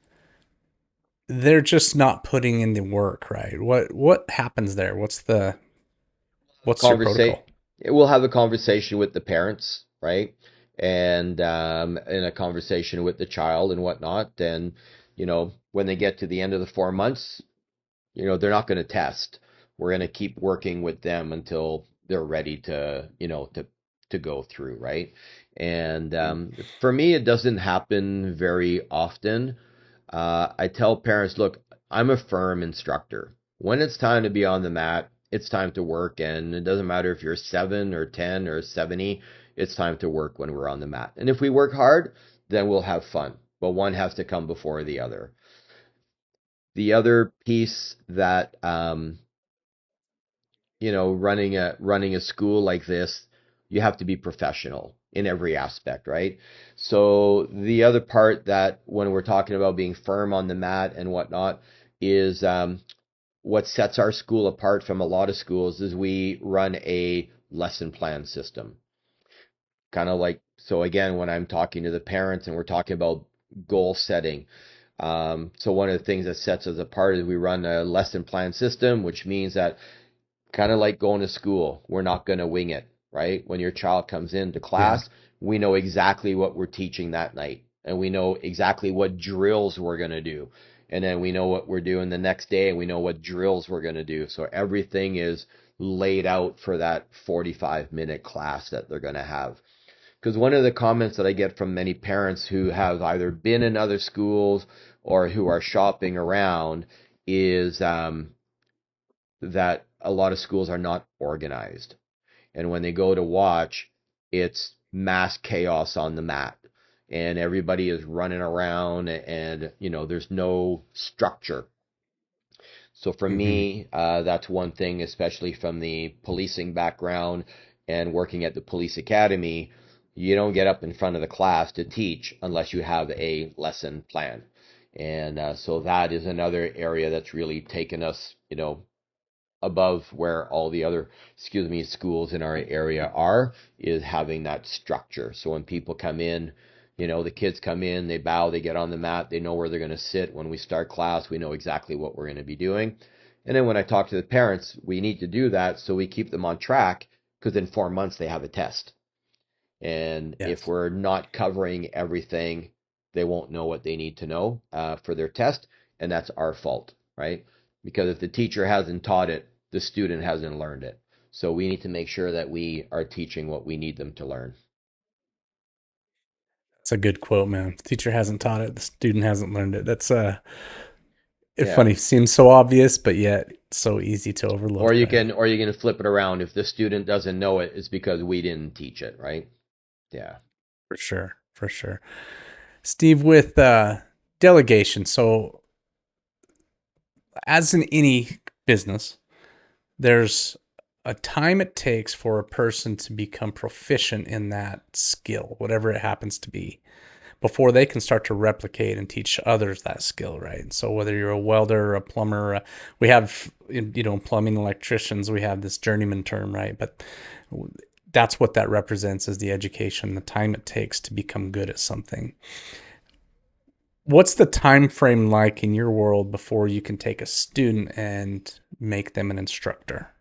they're just not putting in the work, right? What happens there? What's your Conversation. protocol? We'll have a conversation with the parents, right? And in a conversation with the child and whatnot. And when they get to the end of the 4 months, they're not going to test. We're going to keep working with them until they're ready to, to go through, right? And for me, it doesn't happen very often. I tell parents, look, I'm a firm instructor. When it's time to be on the mat, it's time to work. And it doesn't matter if you're 7 or 10 or 70, it's time to work when we're on the mat. And if we work hard, then we'll have fun. But one has to come before the other. The other piece that, running a school like this, you have to be professional in every aspect, right? So the other part that when we're talking about being firm on the mat and whatnot is what sets our school apart from a lot of schools is we run a lesson plan system. Kind of like, so again, when I'm talking to the parents and we're talking about goal setting, so one of the things that sets us apart is we run a lesson plan system, which means that kind of like going to school, we're not going to wing it, right? When your child comes into Yeah. class, we know exactly what we're teaching that night, and we know exactly what drills we're going to do. And then we know what we're doing the next day, and we know what drills we're going to do. So everything is laid out for that 45-minute class that they're going to have. Because one of the comments that I get from many parents who have either been in other schools or who are shopping around is that a lot of schools are not organized. And when they go to watch, it's mass chaos on the mat. And everybody is running around and, there's no structure. So for Hmm. me, that's one thing, especially from the policing background and working at the police academy. You don't get up in front of the class to teach unless you have a lesson plan. And so that is another area that's really taken us, above where all the other, schools in our area are, is having that structure. So when people come in, the kids come in, they bow, they get on the mat, they know where they're going to sit. When we start class, we know exactly what we're going to be doing. And then when I talk to the parents, we need to do that so we keep them on track, because in 4 months they have a test. And if Yes. we're not covering everything, they won't know what they need to know for their test. And that's our fault, right? Because if the teacher hasn't taught it, the student hasn't learned it. So we need to make sure that we are teaching what we need them to learn. That's a good quote, man. The teacher hasn't taught it, the student hasn't learned it. That's it's Yeah. funny, seems so obvious, but yet so easy to Or overlook, you right? can or you can flip it around. If the student doesn't know it, it's because we didn't teach it, right? Yeah. For sure. For sure. Steve, with delegation. So as in any business, there's a time it takes for a person to become proficient in that skill, whatever it happens to be, before they can start to replicate and teach others that skill, right? So whether you're a welder or a plumber, we have, plumbing electricians, we have this journeyman term, right? But that's what that represents, is the education, the time it takes to become good at something. What's the time frame like in your world before you can take a student and make them an instructor?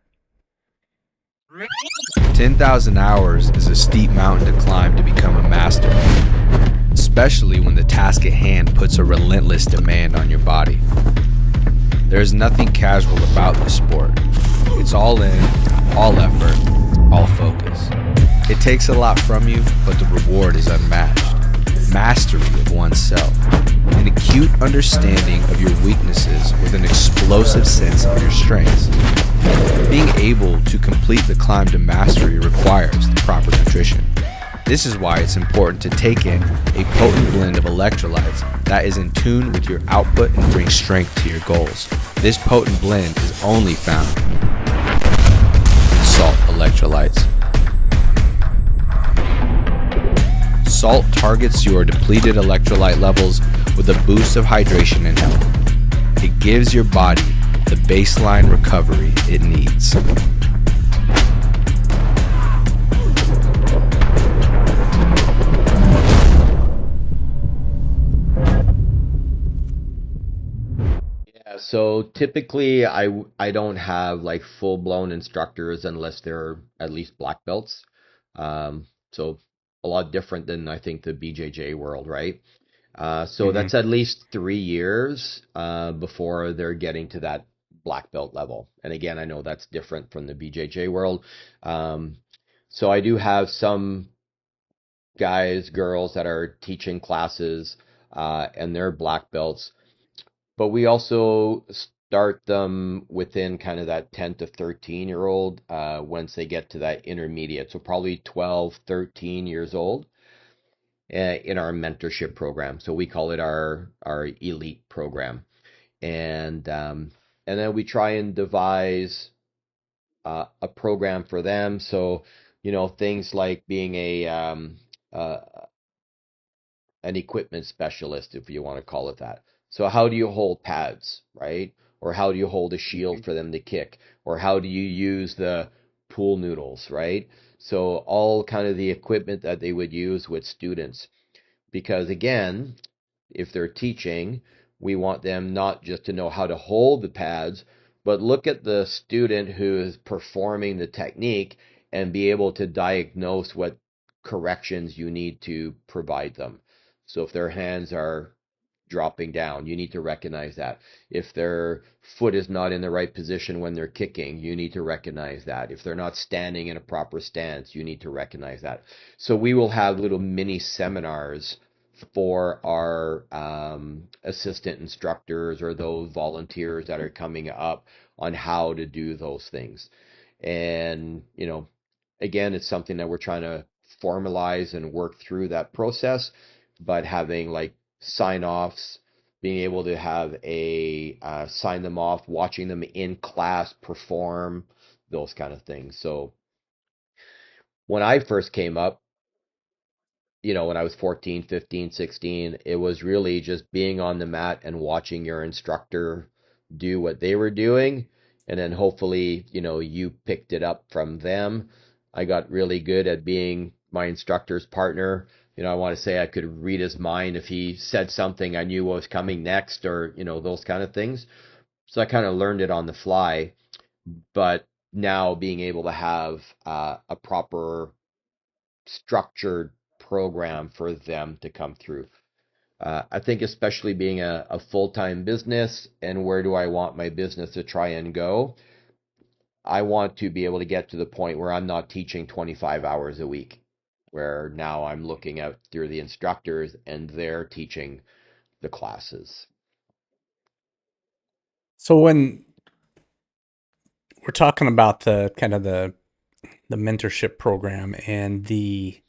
10,000 hours is a steep mountain to climb to become a master, especially when the task at hand puts a relentless demand on your body. There is nothing casual about this sport. It's all in, all effort, all focus. It takes a lot from you, but the reward is unmatched. Mastery of oneself, an acute understanding of your weaknesses with an explosive sense of your strengths. Being able to complete the climb to mastery requires the proper nutrition. This is why it's important to take in a potent blend of electrolytes that is in tune with your output and brings strength to your goals. This potent blend is only found in Salt Electrolytes. Salt targets your depleted electrolyte levels with a boost of hydration and health. It gives your body the baseline recovery it needs. Yeah, so typically I don't have like full-blown instructors unless they're at least black belts. So a lot different than I think the BJJ world, right? So Hmm. that's at least 3 years before they're getting to that black belt level. And again, I know that's different from the BJJ world. Um, so I do have some guys, girls that are teaching classes and they're black belts, but we also start them within kind of that 10 to 13-year old once they get to that intermediate. So probably 12, 13 years old in our mentorship program. So we call it our elite program. And then we try and devise a program for them. So, things like being uh, an equipment specialist, if you want to call it that. So how do you hold pads, right? Or how do you hold a shield for them to kick? Or how do you use the pool noodles, right? So all kind of the equipment that they would use with students. Because again, if they're teaching, we want them not just to know how to hold the pads, but look at the student who is performing the technique and be able to diagnose what corrections you need to provide them. So if their hands are dropping down, you need to recognize that. If their foot is not in the right position when they're kicking, you need to recognize that. If they're not standing in a proper stance, you need to recognize that. So we will have little mini seminars for our assistant instructors or those volunteers that are coming up on how to do those things. And, again, it's something that we're trying to formalize and work through that process, but having like sign offs, being able to have a sign them off, watching them in class perform, those kind of things. So when I first came up, when I was 14, 15, 16, it was really just being on the mat and watching your instructor do what they were doing. And then hopefully, you picked it up from them. I got really good at being my instructor's partner. I want to say I could read his mind. If he said something, I knew what was coming next, or, those kind of things. So I kind of learned it on the fly. But now being able to have a proper structured program for them to come through. I think especially being a full-time business and where do I want my business to try and go, I want to be able to get to the point where I'm not teaching 25 hours a week, where now I'm looking out through the instructors and they're teaching the classes. So when we're talking about the kind of the mentorship program and the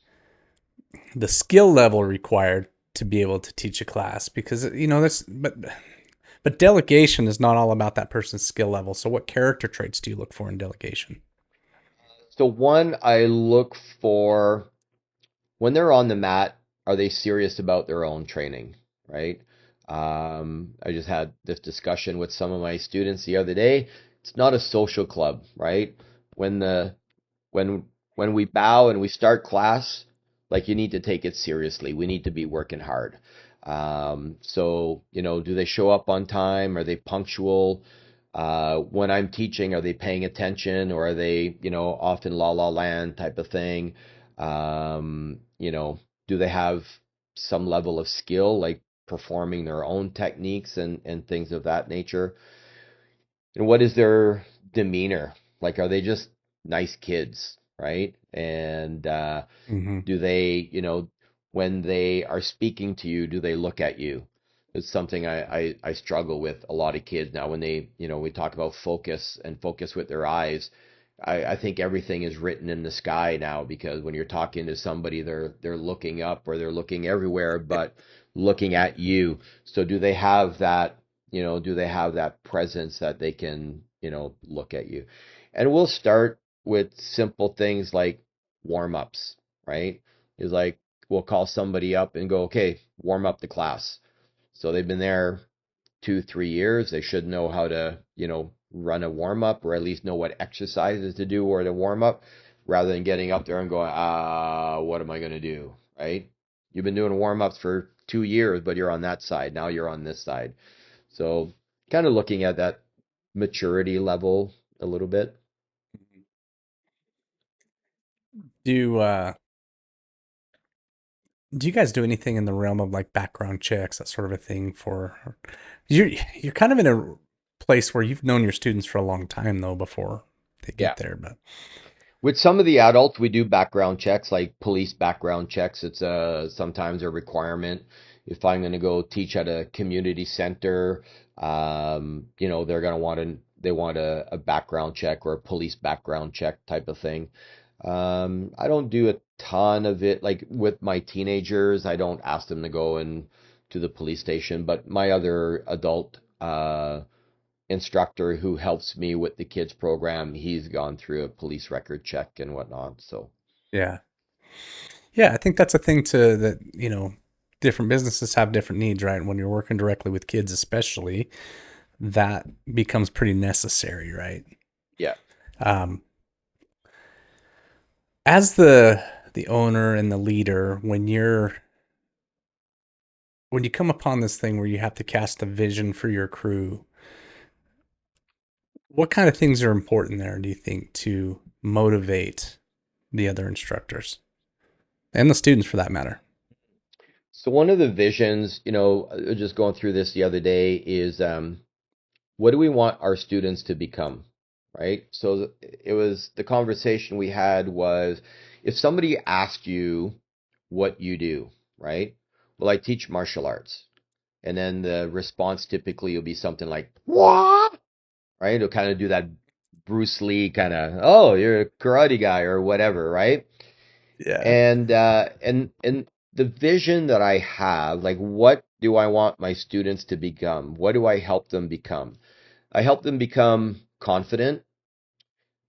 skill level required to be able to teach a class, because that's but delegation is not all about that person's skill level. So what character traits do you look for in delegation? So one, I look for when they're on the mat, are they serious about their own training, right? I just had this discussion with some of my students the other day. It's not a social club, right? When the when when we bow and we start class, like you need to take it seriously. We need to be working hard. So, do they show up on time? Are they punctual? When I'm teaching, are they paying attention or are they, off in la la land type of thing? Do they have some level of skill, like performing their own techniques and things of that nature? And what is their demeanor? Like, are they just nice kids, right? And Mm-hmm. do they, when they are speaking to you, do they look at you? It's something I struggle with a lot of kids now when they, we talk about focus and focus with their eyes. I think everything is written in the sky now, because when you're talking to somebody, they're looking up, or they're looking everywhere but looking at you. So do they have that, do they have that presence that they can, look at you? And we'll start with simple things like warm-ups, right? Is like we'll call somebody up and go, okay, warm up the class. So they've been there 2, 3 years. They should know how to, run a warm up, or at least know what exercises to do or to warm up, rather than getting up there and going, what am I going to do? Right? You've been doing warm ups for 2 years, but you're on that side. Now you're on this side. So kind of looking at that maturity level a little bit. Do do you guys do anything in the realm of like background checks, that sort of a thing for you're kind of in a place where you've known your students for a long time though before they Yeah. get there, but With some of the adults, we do background checks, like police background checks. It's sometimes a requirement. If I'm going to go teach at a community center, they're going to they want a background check or a police background check type of thing. I don't do a ton of it. Like with my teenagers, I don't ask them to go in to the police station, but my other adult instructor who helps me with the kids program, he's gone through a police record check and whatnot. So yeah. Yeah, I think that's a thing to that, different businesses have different needs, right? When you're working directly with kids, especially, that becomes pretty necessary, right? yeah. Um, as the owner and the leader, when you come upon this thing where you have to cast a vision for your crew, what kind of things are important there, do you think, to motivate the other instructors and the students for that matter? So one of the visions, just going through this the other day, is what do we want our students to become, right? So it was the conversation we had was, if somebody asked you what you do, right? Well, I teach martial arts. And then the response typically will be something like, what? Right? It'll kind of do that Bruce Lee kind of, oh, you're a karate guy or whatever, right? Yeah. And the vision that I have, like, what do I want my students to become? What do I help them become? I help them become confident.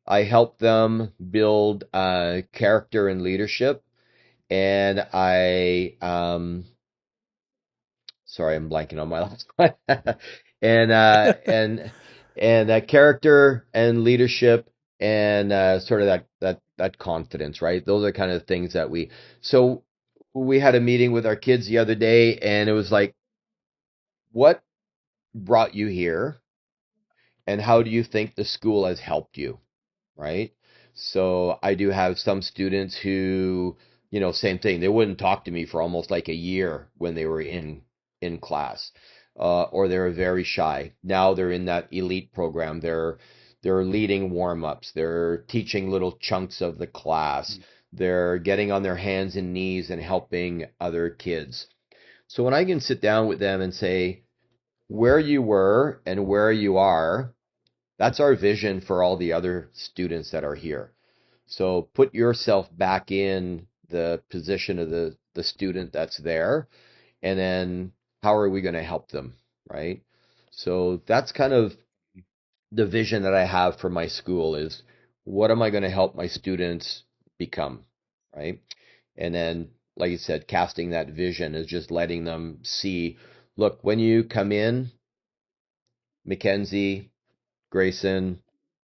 I help them build character and leadership. And sorry, I'm blanking on my last one. and character and leadership, and sort of that confidence, right? Those are kind of things that so we had a meeting with our kids the other day, and it was like, what brought you here, and how do you think the school has helped you, right? So I do have some students who, same thing. They wouldn't talk to me for almost like a year when they were in class, or they were very shy. Now they're in that elite program. They're leading warm-ups. They're teaching little chunks of the class. They're getting on their hands and knees and helping other kids. So when I can sit down with them and say, where you were and where you are, that's our vision for all the other students that are here. So put yourself back in the position of the student that's there, and then how are we going to help them, right? So that's kind of the vision that I have for my school, is what am I going to help my students become, right? And then, like you said, casting that vision is just letting them see, look, when you come in, Mackenzie, Grayson,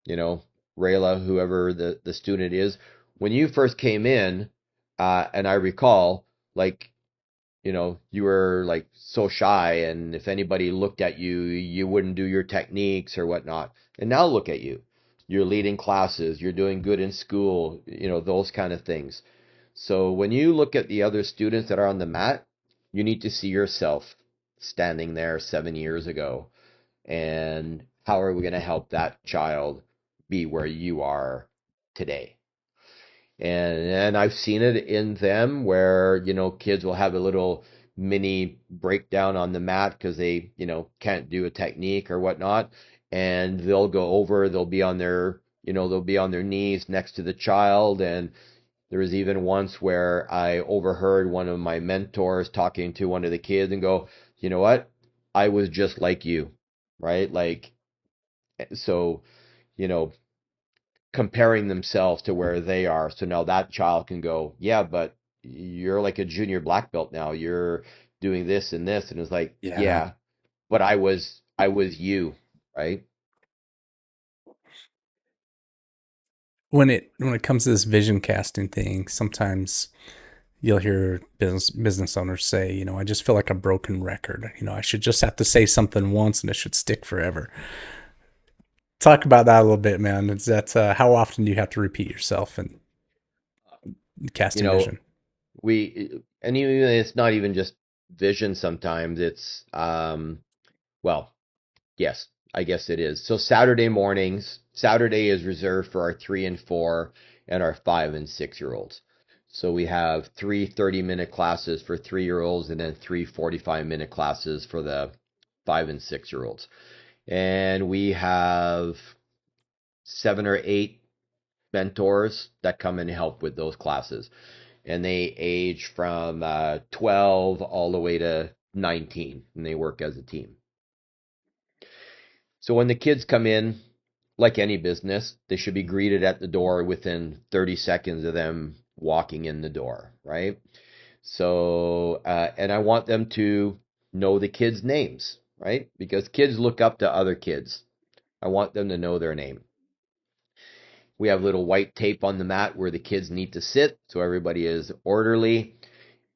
Rayla, whoever the student is, when you first came in, and I recall, like, you were like so shy, and if anybody looked at you, you wouldn't do your techniques or whatnot. And now look at you. You're leading classes, you're doing good in school, those kind of things. So when you look at the other students that are on the mat, you need to see yourself standing there 7 years ago. And how are we going to help that child be where you are today? And I've seen it in them where, kids will have a little mini breakdown on the mat because they, can't do a technique or whatnot. And they'll go over, they'll be on their, they'll be on their knees next to the child. And there was even once where I overheard one of my mentors talking to one of the kids and go, you know what? I was just like you, right? Like, so, you know, comparing themselves to where they are. So now that child can go, yeah, but you're like a junior black belt now. You're doing this and this. And it's like, Yeah. yeah, but I was you, right? When it comes to this vision casting thing, sometimes you'll hear business owners say, I just feel like a broken record. I should just have to say something once and it should stick forever. Talk about that a little bit, man. Is that how often do you have to repeat yourself and You casting know, vision? and even it's not even just vision sometimes. It's well, yes, I guess it is. So Saturday mornings, Saturday is reserved for our 3 and 4 and our 5 and 6 year olds. So we have three 30-minute classes for 3 year olds and then three 45-minute classes for the 5 and 6 year olds. And we have 7 or 8 mentors that come and help with those classes. And they age from 12 all the way to 19, and they work as a team. So when the kids come in, like any business, they should be greeted at the door within 30 seconds of them walking in the door, right? So, and I want them to know the kids' names, right? Because kids look up to other kids. I want them to know their name. We have little white tape on the mat where the kids need to sit, so everybody is orderly.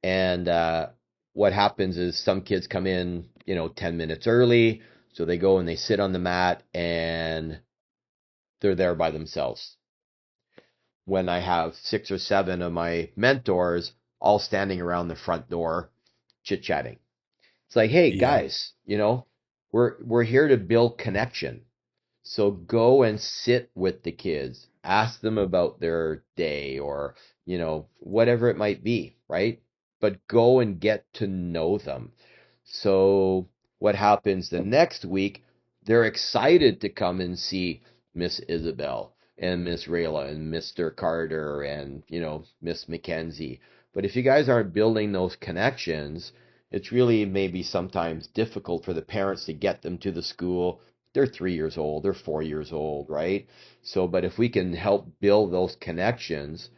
And what happens is some kids come in, 10 minutes early, so they go and they sit on the mat and they're there by themselves. When I have 6 or 7 of my mentors all standing around the front door chit-chatting. It's like, hey Yeah. guys, we're here to build connection. So go and sit with the kids, ask them about their day or, whatever it might be, right? But go and get to know them. So what happens the next week, they're excited to come and see Miss Isabel and Miss Rayla and Mr. Carter and, Miss Mackenzie. But if you guys aren't building those connections, it's really maybe sometimes difficult for the parents to get them to the school. They're 3 years old, they're 4 years old, right? So, but if we can help build those connections,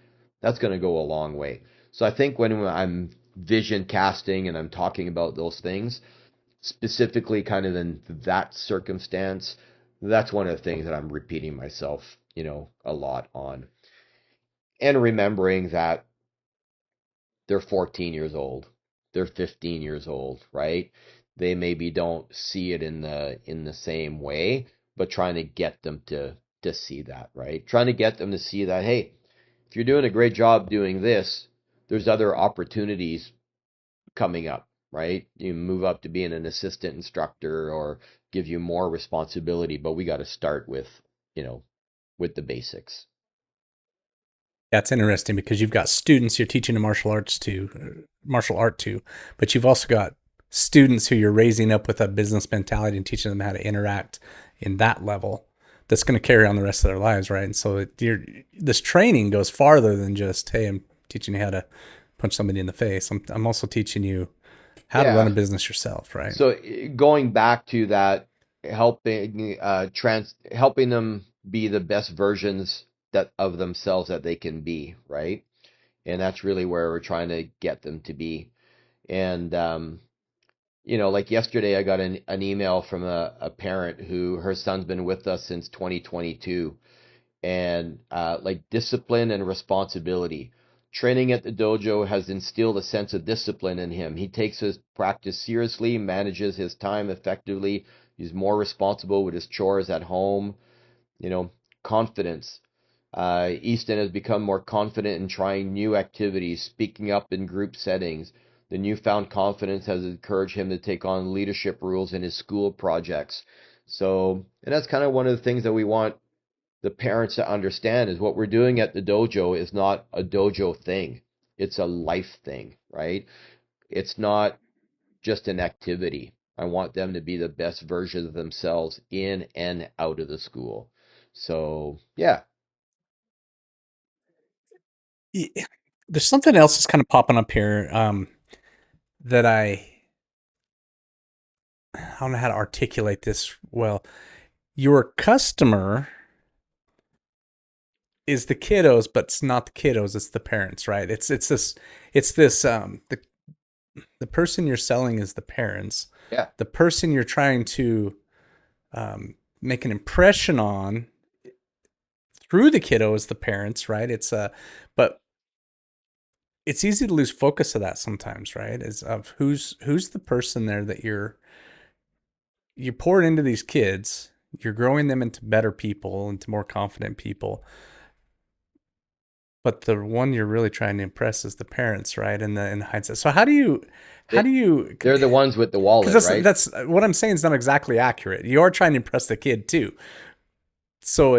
that's going to go a long way. So I think when I'm vision casting and I'm talking about those things, specifically kind of in that circumstance, that's one of the things that I'm repeating myself, a lot on. And remembering that they're 14 years old, they're 15 years old, right? They maybe don't see it in the same way, but trying to get them to see that, right? Trying to get them to see that, hey, if you're doing a great job doing this, there's other opportunities coming up, right? You move up to being an assistant instructor or give you more responsibility, but we got to start you know, with the basics. That's interesting because you've got students you're teaching a martial art to, but you've also got students who you're raising up with a business mentality and teaching them how to interact in that level. That's going to carry on the rest of their lives, right? And so this training goes farther than just, hey, I'm teaching you how to punch somebody in the face. I'm also teaching you how to run a Yeah. business yourself, right? So going back to that, helping them be the best versions that of themselves that they can be, right? And that's really where we're trying to get them to be. And like yesterday, I got an email from a parent who her son's been with us since 2022, and like discipline and responsibility. Training at the dojo has instilled a sense of discipline in him. He takes his practice seriously, manages his time effectively. He's more responsible with his chores at home. You know, confidence. Easton has become more confident in trying new activities, speaking up in group settings. The newfound confidence has encouraged him to take on leadership roles in his school projects. So, and that's kind of one of the things that we want the parents to understand is what we're doing at the dojo is not a dojo thing. It's a life thing, right? It's not just an activity. I want them to be the best version of themselves in and out of the school. So yeah, Yeah. There's something else that's kind of popping up here that I don't know how to articulate this well. Your customer is the kiddos, but it's not the kiddos, it's the parents, right? It's this the person you're selling is the parents. yeah. The person you're trying to make an impression on through the kiddo is the parents, right? But it's easy to lose focus of that sometimes, right? Is of who's the person there that you pour it into these kids, you're growing them into better people, into more confident people. But the one you're really trying to impress is the parents, right? In hindsight. So how do you They, they're the ones with the wallet, because right? that's what I'm saying is not exactly accurate. You are trying to impress the kid too. So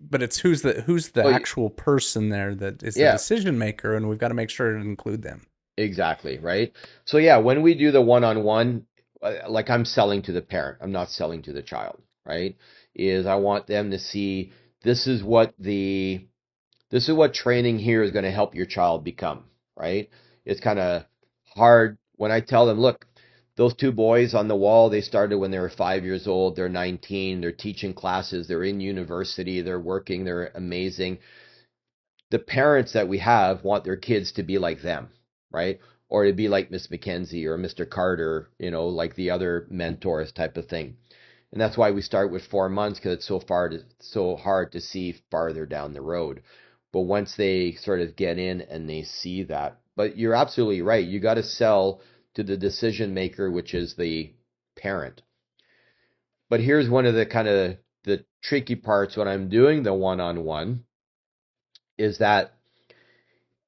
but it's who's the Well, actual person there that is the yeah, decision maker, and we've got to make sure to include them. exactly, right? So yeah, when we do the one-on-one, like I'm selling to the parent, I'm not selling to the child, right? Is I want them to see this is what the this is what training here is going to help your child become, right? It's kind of hard when I tell them, look, those two boys on the wall, they started when they were 5 years old. They're 19. They're teaching classes. They're in university. They're working. They're amazing. The parents that we have want their kids to be like them, right? Or to be like Miss McKenzie or Mr. Carter, like the other mentors type of thing. And that's why we start with 4 months because it's so hard to see farther down the road. But once they sort of get in and they see that, but you're absolutely right. You got to sell to the decision maker, which is the parent. But here's one of the kind of the tricky parts when I'm doing the one-on-one is that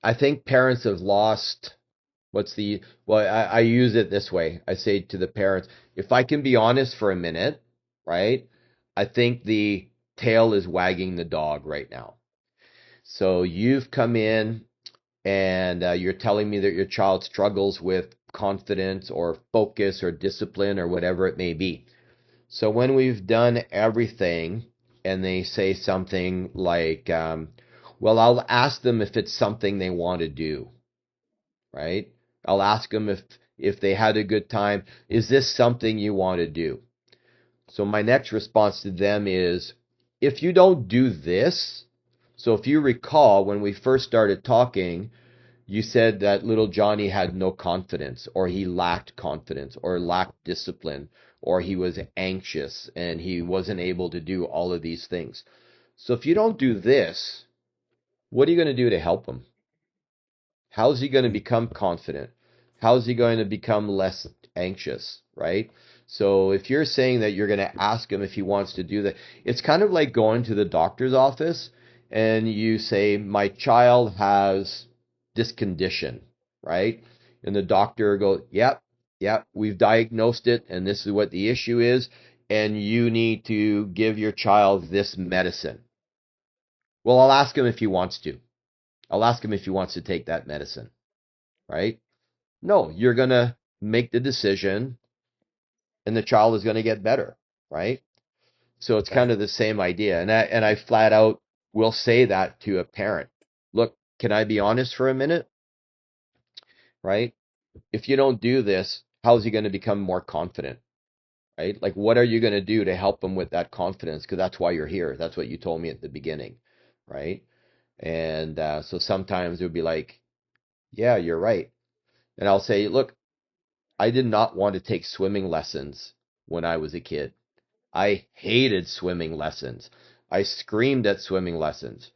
I think parents have lost I use it this way. I say to the parents, if I can be honest for a minute, right? I think the tail is wagging the dog right now. So you've come in and you're telling me that your child struggles with confidence or focus or discipline or whatever it may be. So when we've done everything and they say something like, well, I'll ask them if it's something they want to do, right? I'll ask them if they had a good time. Is this something you want to do? So my next response to them is, if you don't do this, so if you recall when we first started talking, you said that little Johnny had no confidence, or he lacked confidence, or lacked discipline, or he was anxious and he wasn't able to do all of these things. So if you don't do this, what are you going to do to help him? How's he going to become confident? How's he going to become less anxious, right? So if you're saying that you're going to ask him if he wants to do that, it's kind of like going to the doctor's office and you say, my child has this condition, right? And the doctor goes, yep, we've diagnosed it and this is what the issue is. And you need to give your child this medicine. Well, I'll ask him if he wants to. I'll ask him if he wants to take that medicine, right? No, you're going to make the decision and the child is going to get better, right? So it's kind Right. of the same idea. And I flat out will say that to a parent. Look, can I be honest for a minute? Right? If you don't do this, how's he going to become more confident? Right? Like, what are you going to do to help him with that confidence? Because that's why you're here. That's what you told me at the beginning, right? And so sometimes it would be like, yeah, you're right. And I'll say, look, I did not want to take swimming lessons when I was a kid. I hated swimming lessons. I screamed at swimming lessons.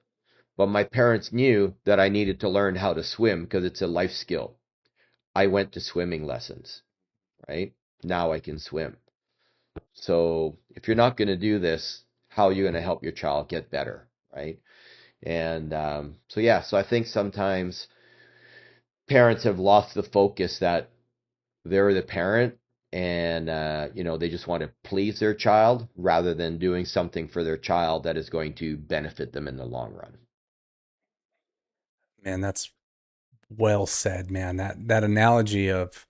But my parents knew that I needed to learn how to swim because it's a life skill. I went to swimming lessons, right? Now I can swim. So if you're not going to do this, how are you going to help your child get better, right? And so I think sometimes parents have lost the focus that they're the parent and they just want to please their child rather than doing something for their child that is going to benefit them in the long run. Man, that's well said, man. That analogy of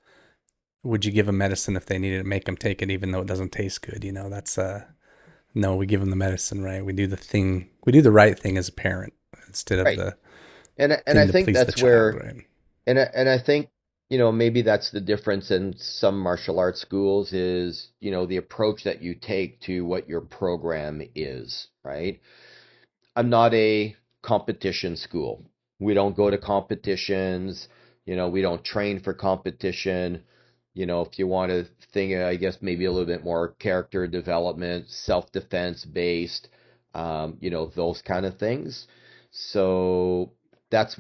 would you give them medicine if they needed to make them take it even though it doesn't taste good, that's No, we give them the medicine, right? We do the right thing as a parent instead of Right. the And I thing to think please the that's child, where, right? and I think, maybe that's the difference in some martial arts schools is, the approach that you take to what your program is, right? I'm not a competition school. We don't go to competitions. We don't train for competition. If you want to think, I guess maybe a little bit more character development, self-defense based, those kind of things. So that's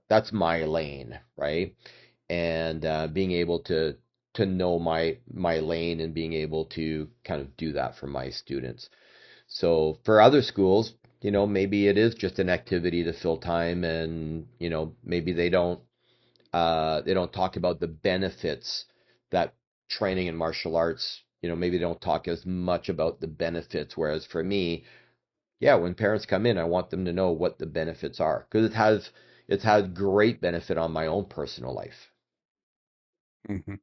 that's my lane, right? And being able to know my lane and being able to kind of do that for my students. So for other schools, maybe it is just an activity to fill time and, maybe they don't talk about the benefits that training in martial arts, maybe they don't talk as much about the benefits. Whereas for me, yeah, when parents come in, I want them to know what the benefits are because it's had great benefit on my own personal life. Hmm.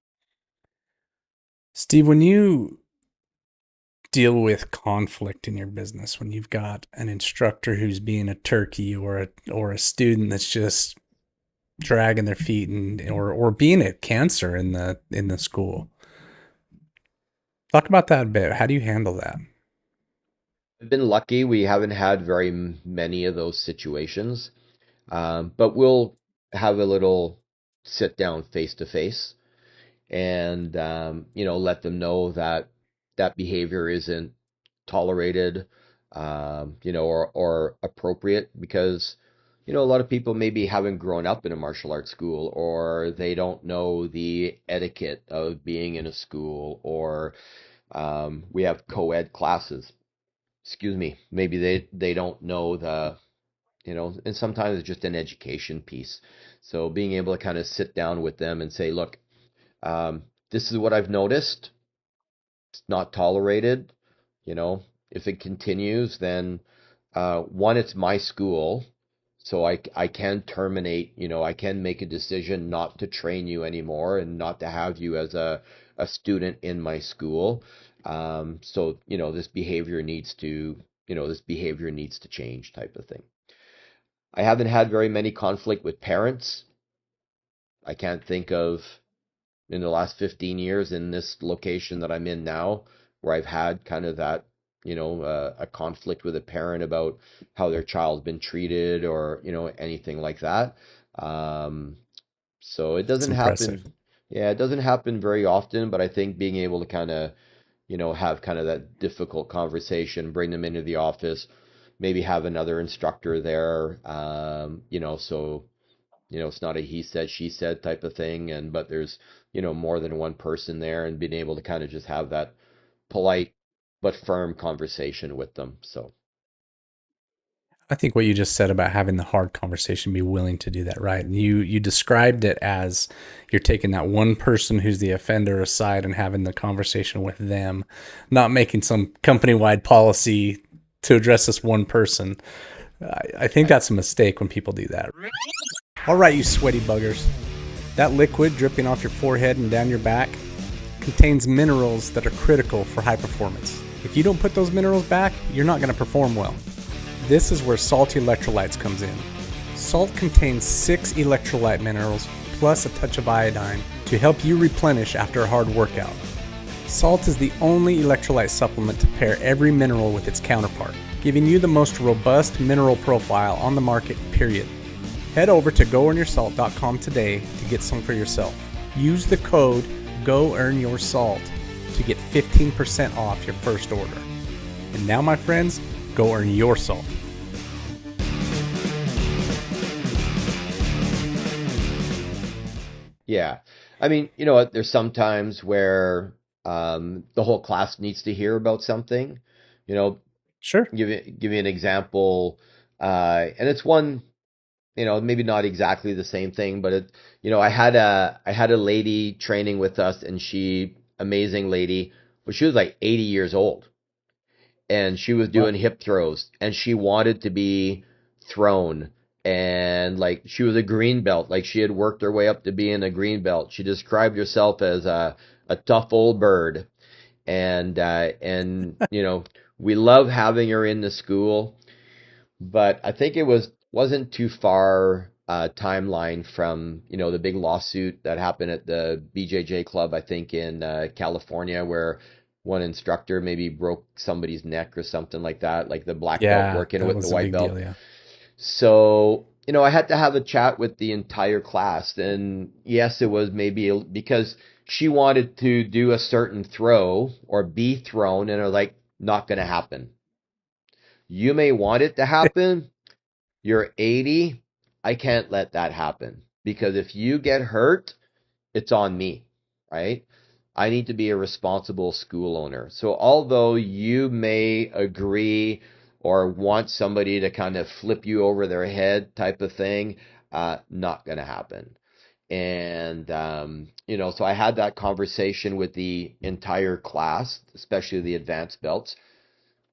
Steve, when you deal with conflict in your business, when you've got an instructor who's being a turkey or a student that's just dragging their feet and or being a cancer in the school, talk about that a bit. How do you handle that? I've been lucky. We haven't had very many of those situations. But we'll have a little sit down face to face and, let them know that that behavior isn't tolerated, or appropriate because, a lot of people maybe haven't grown up in a martial arts school or they don't know the etiquette of being in a school or we have co-ed classes. Excuse me. Maybe they don't know and sometimes it's just an education piece. So being able to kind of sit down with them and say, look, this is what I've noticed. It's not tolerated. You know, if it continues, then one, it's my school. So I can terminate, I can make a decision not to train you anymore and not to have you as a student in my school. So, this behavior needs to change type of thing. I haven't had very many conflict with parents. I can't think of in the last 15 years in this location that I'm in now where I've had kind of that, a conflict with a parent about how their child's been treated or, anything like that. Um, so it That's doesn't impressive. happen. Yeah, it doesn't happen very often, but I think being able to kind of, have kind of that difficult conversation, bring them into the office, maybe have another instructor there, so it's not a he said, she said type of thing, but there's, more than one person there and being able to kind of just have that polite but firm conversation with them. So, I think what you just said about having the hard conversation, be willing to do that, right? And you described it as you're taking that one person who's the offender aside and having the conversation with them, not making some company-wide policy to address this one person. I think right. that's a mistake when people do that. All right, you sweaty buggers. That liquid dripping off your forehead and down your back contains minerals that are critical for high performance. If you don't put those minerals back, you're not going to perform well. This is where Salt Electrolytes comes in. Salt contains 6 electrolyte minerals plus a touch of iodine to help you replenish after a hard workout. Salt is the only electrolyte supplement to pair every mineral with its counterpart, giving you the most robust mineral profile on the market, period. Head over to goearnyoursalt.com today to get some for yourself. Use the code GOEARNYOURSALT to get 15% off your first order. And now, my friends, go earn your salt. Yeah. I mean, you know what? There's some times where the whole class needs to hear about something. You know, Sure. give you an example, and it's one, maybe not exactly the same thing, but I had a lady training with us, and amazing lady, but she was like 80 years old, and she was Wow. doing hip throws, and she wanted to be thrown, and like she was a green belt, like she had worked her way up to being a green belt. She described herself as a tough old bird, and we love having her in the school, but I think wasn't too far timeline from the big lawsuit that happened at the BJJ club, I think in California, where one instructor maybe broke somebody's neck or something like that, like the black belt Yeah, working that with the was a white big deal. belt. Yeah. So, I had to have a chat with the entire class. And yes, it was maybe because she wanted to do a certain throw or be thrown, and are like, not going to happen. You may want it to happen. You're 80. I can't let that happen because if you get hurt, it's on me, right? I need to be a responsible school owner. So although you may agree or want somebody to kind of flip you over their head type of thing, not going to happen. And, so I had that conversation with the entire class, especially the advanced belts,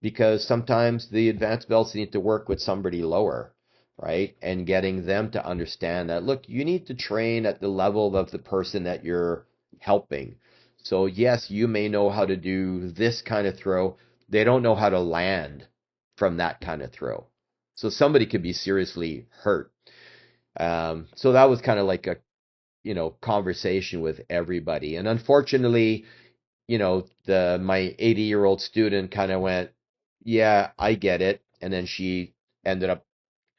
because sometimes the advanced belts need to work with somebody lower, right? And getting them to understand that, look, you need to train at the level of the person that you're helping. So yes, you may know how to do this kind of throw. They don't know how to land from that kind of throw. So somebody could be seriously hurt. So that was kind of like a, conversation with everybody. And unfortunately, my 80-year-old student kind of went, yeah, I get it. And then she ended up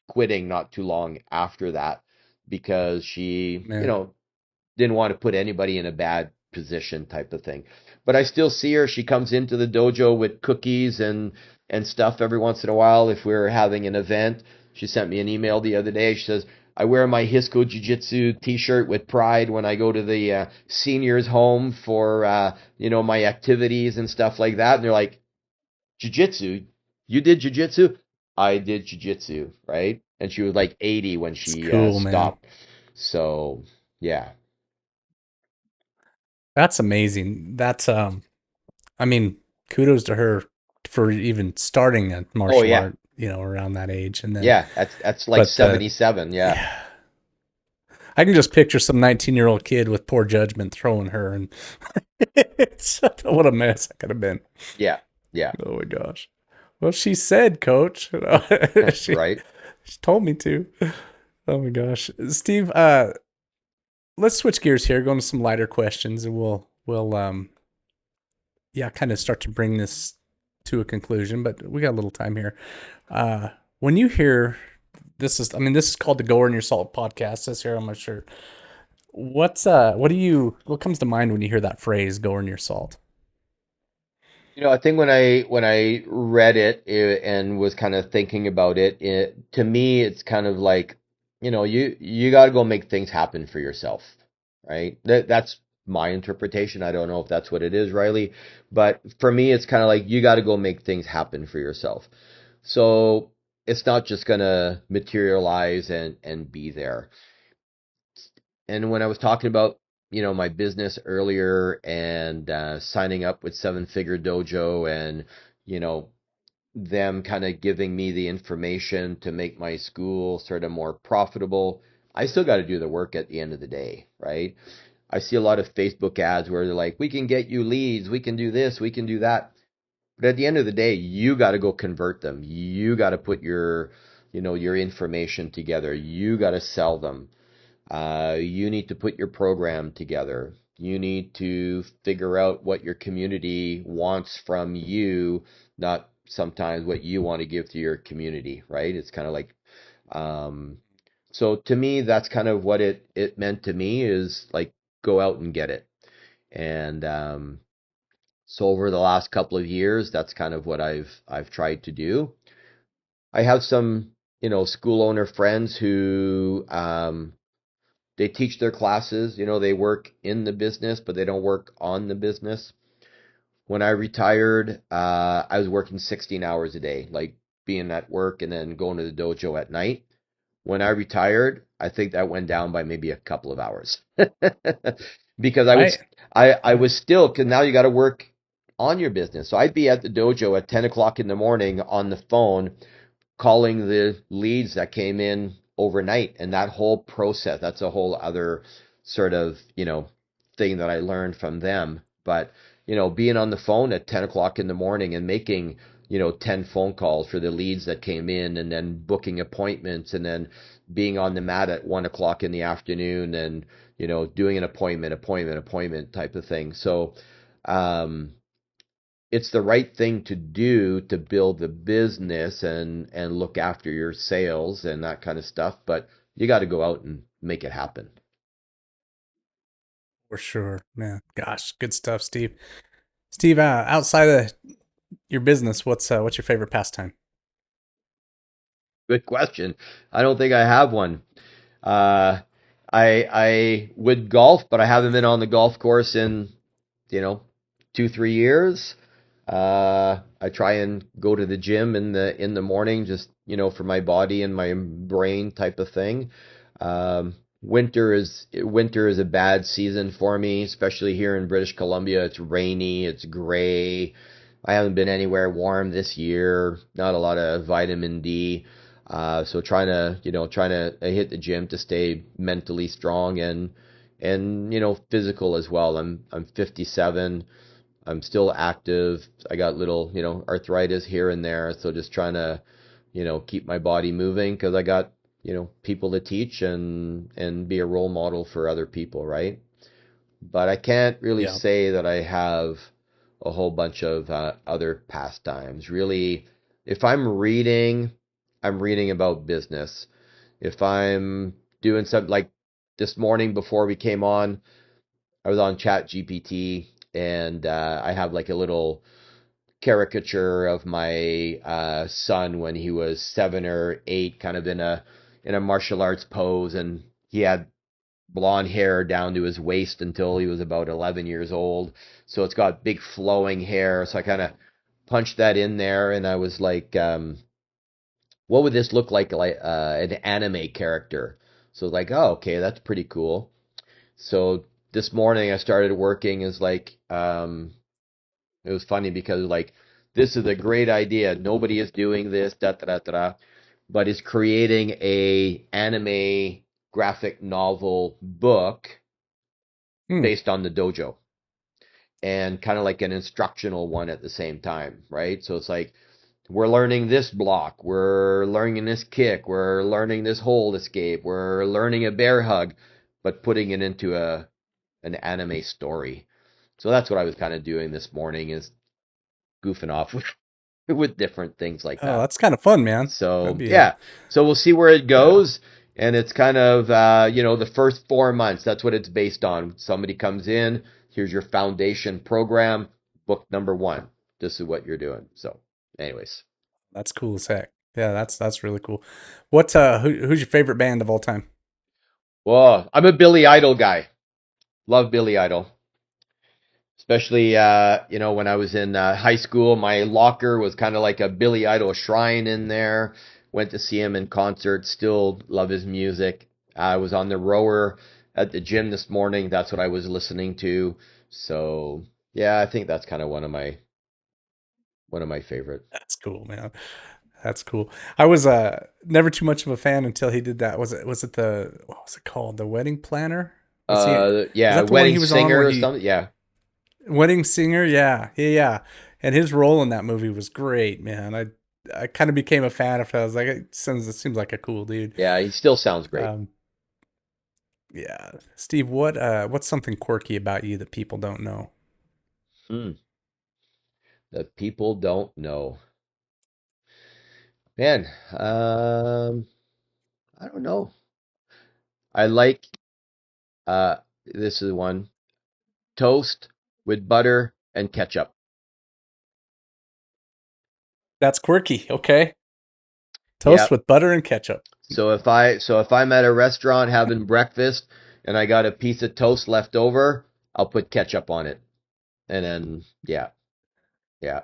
quitting not too long after that because she, Man. didn't want to put anybody in a bad position type of thing. But I still see her. She comes into the dojo with cookies and stuff every once in a while if we're having an event. She sent me an email the other day. She says, I wear my Hiscoe Jiu-Jitsu t-shirt with pride when I go to the seniors home for my activities and stuff like that. And they're like, Jiu-Jitsu? You did Jiu-Jitsu? I did Jiu-Jitsu, right? And she was like 80 when It's she cool, man. stopped. So, yeah. That's amazing. That's I mean, kudos to her for even starting a Oh martial yeah. art, around that age. And then Yeah, that's like but 77, yeah. yeah, I can just picture some 19-year-old kid with poor judgment throwing her, and it's what a mess that could have been. Yeah. Yeah. Oh my gosh. Well, she said, Coach. she Right. she told me to. Oh my gosh, Steve. Let's switch gears here. Go into some lighter questions, and we'll kind of start to bring this to a conclusion. But we got a little time here. When you hear this is called the Go in Your Salt podcast. It says here on my shirt. What comes to mind when you hear that phrase, go in your salt? I think when I read it, and was kind of thinking about it, to me it's kind of like, you got to go make things happen for yourself, right? That's my interpretation. I don't know if that's what it is, Riley, but for me it's kind of like you got to go make things happen for yourself. So it's not just gonna materialize and be there. And when I was talking about, my business earlier and signing up with Seven Figure Dojo and, you know, them kind of giving me the information to make my school sort of more profitable, I still got to do the work at the end of the day, right? I see a lot of Facebook ads where they're like, we can get you leads, we can do this, we can do that. But at the end of the day, you got to go convert them. You got to put your information together. You got to sell them. You need to put your program together. You need to figure out what your community wants from you, not sometimes what you want to give to your community, right? It's kind of like, um, so to me, that's kind of what it meant to me is like go out and get it. And so over the last couple of years, that's kind of what I've tried to do. I have some, school owner friends who they teach their classes, they work in the business, but they don't work on the business. When I retired, I was working 16 hours a day, like being at work and then going to the dojo at night. When I retired, I think that went down by maybe a couple of hours because I I was still, because now you got to work on your business. So I'd be at the dojo at 10 o'clock in the morning on the phone calling the leads that came in overnight. And that whole process, that's a whole other sort of, thing that I learned from them. But, being on the phone at 10 o'clock in the morning and making, 10 phone calls for the leads that came in, and then booking appointments, and then being on the mat at 1 o'clock in the afternoon, and, doing an appointment type of thing. So, um, it's the right thing to do to build the business and look after your sales and that kind of stuff, but you got to go out and make it happen. For sure, man. Gosh, good stuff, Steve. Steve, outside of your business, what's your favorite pastime? Good question. I don't think I have one. Uh, I would golf, but I haven't been on the golf course in, you know, 2, 3 years. I try and go to the gym in the morning, just, for my body and my brain type of thing. Winter is a bad season for me, especially here in British Columbia. It's rainy, it's gray. I haven't been anywhere warm this year. Not a lot of vitamin D. So trying to hit the gym to stay mentally strong and physical as well. I'm 57. I'm still active. I got little, arthritis here and there. So just trying to, keep my body moving because I got, people to teach and be a role model for other people, right? But I can't really Yeah. say that I have a whole bunch of other pastimes. Really, if I'm reading about business. If I'm doing something like this morning before we came on, I was on Chat GPT, and I have like a little caricature of my son when he was 7 or 8, kind of in a martial arts pose, and he had blonde hair down to his waist until he was about 11 years old. So it's got big flowing hair. So I kind of punched that in there, and I was like, what would this look like an anime character? So like, oh, okay, that's pretty cool. So this morning I started working as like, it was funny because like, this is a great idea. Nobody is doing this, da da da da, da, but is creating a anime graphic novel book Hmm. based on the dojo, and kind of like an instructional one at the same time, right? So it's like, we're learning this block, we're learning this kick, we're learning this hold escape, we're learning a bear hug, but putting it into an anime story. So that's what I was kind of doing this morning, is goofing off with different things like Oh, that. that's kind of fun, man. That'd So be a yeah, so we'll see where it yeah. goes. And it's kind of, the first 4 months, that's what it's based on. Somebody comes in, here's your foundation program, book number one. This is what you're doing. So, anyways. That's cool as heck. Yeah, that's really cool. What who's your favorite band of all time? Well, I'm a Billy Idol guy. Love Billy Idol. Especially, when I was in high school, my locker was kind of like a Billy Idol shrine in there. Went to see him in concert. Still love his music. I was on the rower at the gym this morning. That's what I was listening to. So, yeah, I think that's kind of one of my favorite. That's cool, man. That's cool. I was never too much of a fan until he did that. Was it the what was it called? The Wedding Planner? Was Yeah, that the one Wedding he was on where Singer or he something. Yeah, Wedding Singer? Yeah. Yeah, yeah. And his role in that movie was great, man. I kind of became a fan after I was like, it seems like a cool dude. yeah, he still sounds great. Um, yeah. Steve, what's something quirky about you that people don't know? Hmm. That people don't know. Man, I don't know. I like Uh, this is one. Toast with butter and ketchup. That's quirky. Okay. Toast Yep. with butter and ketchup. So if I'm at a restaurant having breakfast and I got a piece of toast left over, I'll put ketchup on it. And then yeah, yeah.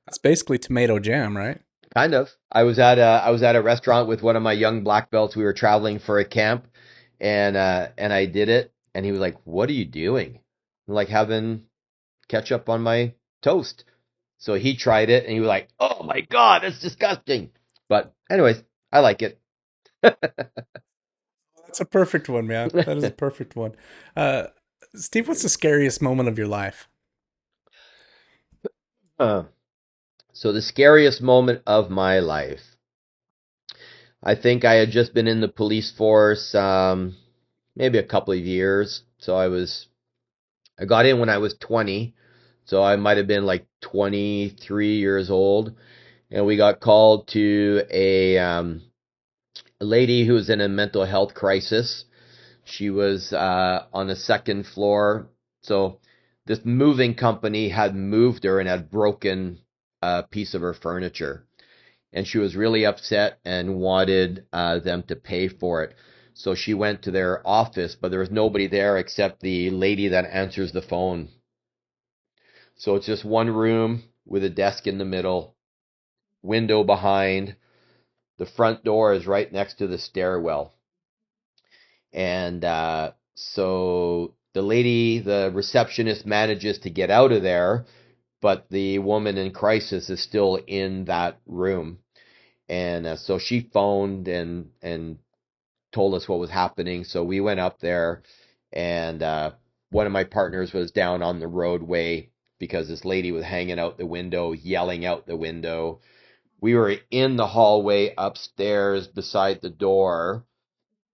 That's basically tomato jam, right? Kind of. I was at a restaurant with one of my young black belts. We were traveling for a camp, and I did it, and he was like, "What are you doing?" I'm like, having ketchup on my toast. So he tried it and he was like, "Oh my God, that's disgusting." But anyways, I like it. That's a perfect one, man. That is a perfect one. Uh, Steve, what's the scariest moment of your life? Uh, so the scariest moment of my life. I think I had just been in the police force, maybe a couple of years. So I got in when I was 20. So I might have been like 23 years old. And we got called to a lady who was in a mental health crisis. She was on the second floor. So this moving company had moved her and had broken a piece of her furniture. And she was really upset and wanted them to pay for it. So she went to their office, but there was nobody there except the lady that answers the phone. So it's just one room with a desk in the middle, window behind. The front door is right next to the stairwell. And so the lady, the receptionist, manages to get out of there, but the woman in crisis is still in that room. And so she phoned and told us what was happening. So we went up there, and one of my partners was down on the roadway because this lady was hanging out the window, yelling out the window. We were in the hallway upstairs beside the door,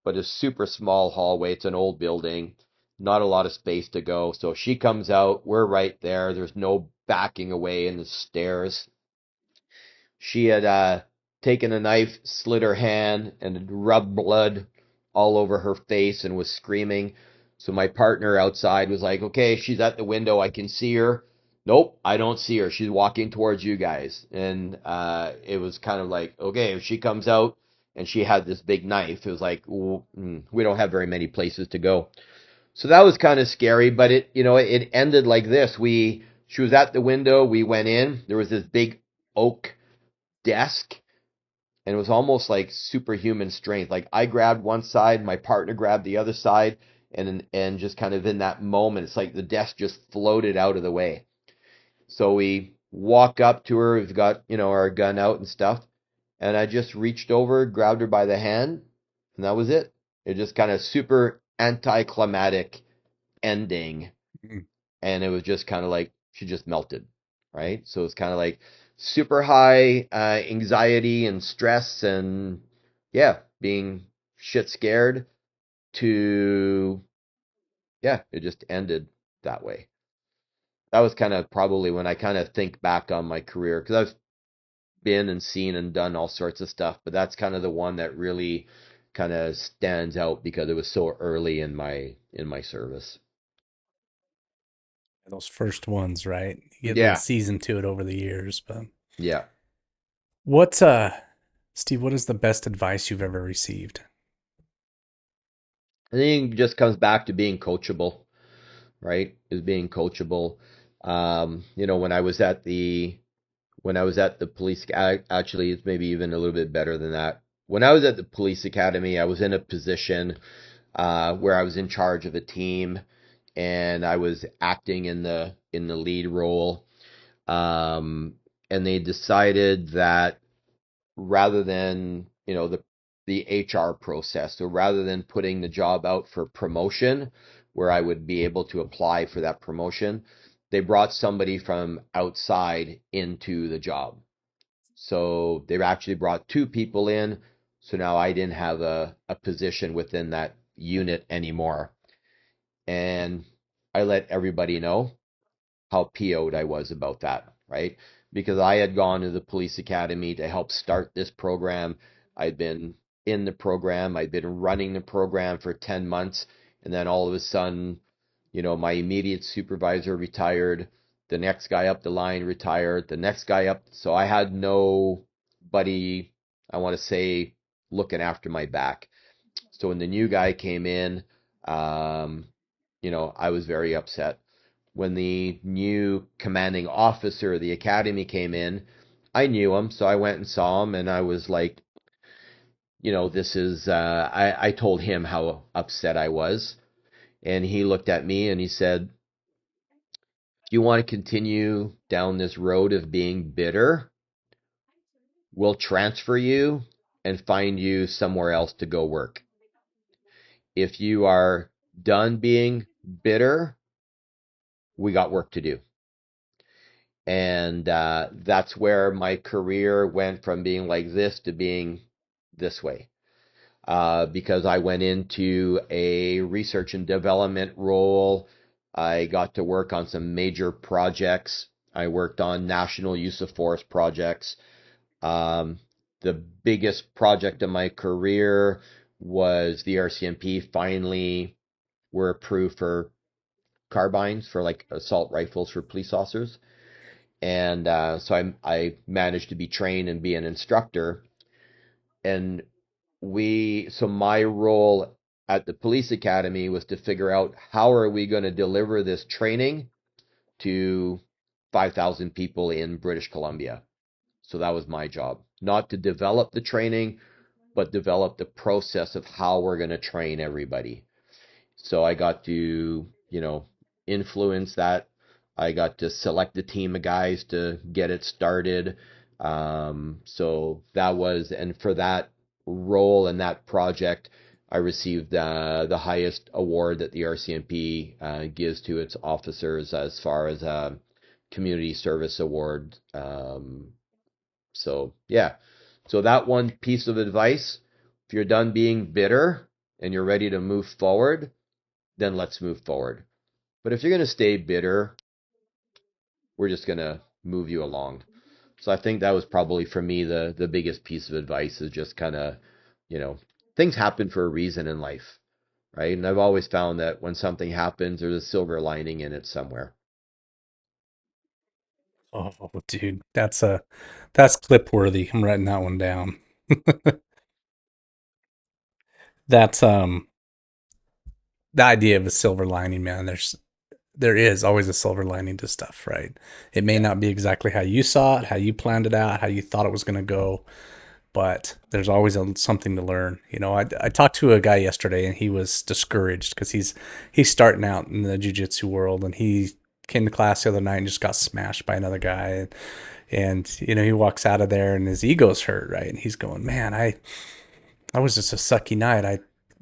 but a super small hallway. It's an old building, not a lot of space to go. So she comes out, we're right there. There's no backing away in the stairs. She had taken a knife, slit her hand, and had rubbed blood all over her face and was screaming. So my partner outside was like, okay, she's at the window. I can see her. Nope, I don't see her. She's walking towards you guys. And it was kind of like, okay, if she comes out and she had this big knife, it was like, we don't have very many places to go. So that was kind of scary, but it ended like this. She was at the window. We went in. There was this big oak desk, and it was almost like superhuman strength. Like I grabbed one side, my partner grabbed the other side, and just kind of in that moment, it's like the desk just floated out of the way. So we walk up to her, we've got, our gun out and stuff, and I just reached over, grabbed her by the hand, and that was it. It just kind of super anticlimactic ending, and it was just kind of like she just melted, right? So it's kind of like super high anxiety and stress and yeah, being shit scared to yeah, it just ended that way. That was kind of probably when I kind of think back on my career because I've been and seen and done all sorts of stuff, but that's kind of the one that really kind of stands out because it was so early in my service. Those first ones, right? You get a little Yeah, season to it over the years, but yeah. what Steve, what is the best advice you've ever received? I think it just comes back to being coachable, right? Is being coachable. When I was at the police, actually, it's maybe even a little bit better than that. When I was at the police academy, I was in a position where I was in charge of a team, and I was acting in the lead role. And they decided that rather than the HR process. So rather than putting the job out for promotion, where I would be able to apply for that promotion, they brought somebody from outside into the job. So they actually brought two people in. So now I didn't have a position within that unit anymore. And I let everybody know how PO'd I was about that, right? Because I had gone to the police academy to help start this program. I'd been in the program, I'd been running the program for 10 months, and then all of a sudden, my immediate supervisor retired, the next guy up the line retired, the next guy up. So I had nobody, I want to say, looking after my back. So when the new guy came in, um, I was very upset when the new commanding officer of the academy came in. I knew him, so I went and saw him, and I was like, this is, I told him how upset I was. And he looked at me and he said, if you want to continue down this road of being bitter, we'll transfer you and find you somewhere else to go work. If you are done being bitter, we got work to do. And that's where my career went from being like this to being this way. Because I went into a research and development role. I got to work on some major projects. I worked on national use of force projects. Um, the biggest project of my career was the RCMP finally were approved for carbines for like assault rifles for police officers. And so I managed to be trained and be an instructor. And so my role at the police academy was to figure out how are we going to deliver this training to 5,000 people in British Columbia. So that was my job, not to develop the training, but develop the process of how we're going to train everybody. So I got to, influence that. I got to select a team of guys to get it started. So that was, and for that role and that project, I received the highest award that the RCMP gives to its officers as far as a community service award. So yeah, so that one piece of advice, if you're done being bitter and you're ready to move forward, then let's move forward. But if you're going to stay bitter, we're just going to move you along. So I think that was probably for me the biggest piece of advice is just kind of, things happen for a reason in life, right? And I've always found that when something happens, there's a silver lining in it somewhere. Oh, dude, that's clip worthy. I'm writing that one down. That's the idea of a silver lining, man. There is always a silver lining to stuff, right? It may Yeah, not be exactly how you saw it, how you planned it out, how you thought it was going to go, but there's always something to learn. I talked to a guy yesterday and he was discouraged because he's starting out in the jiu-jitsu world, and he came to class the other night and just got smashed by another guy. And he walks out of there and his ego's hurt, right? And he's going, man, I was just a sucky night.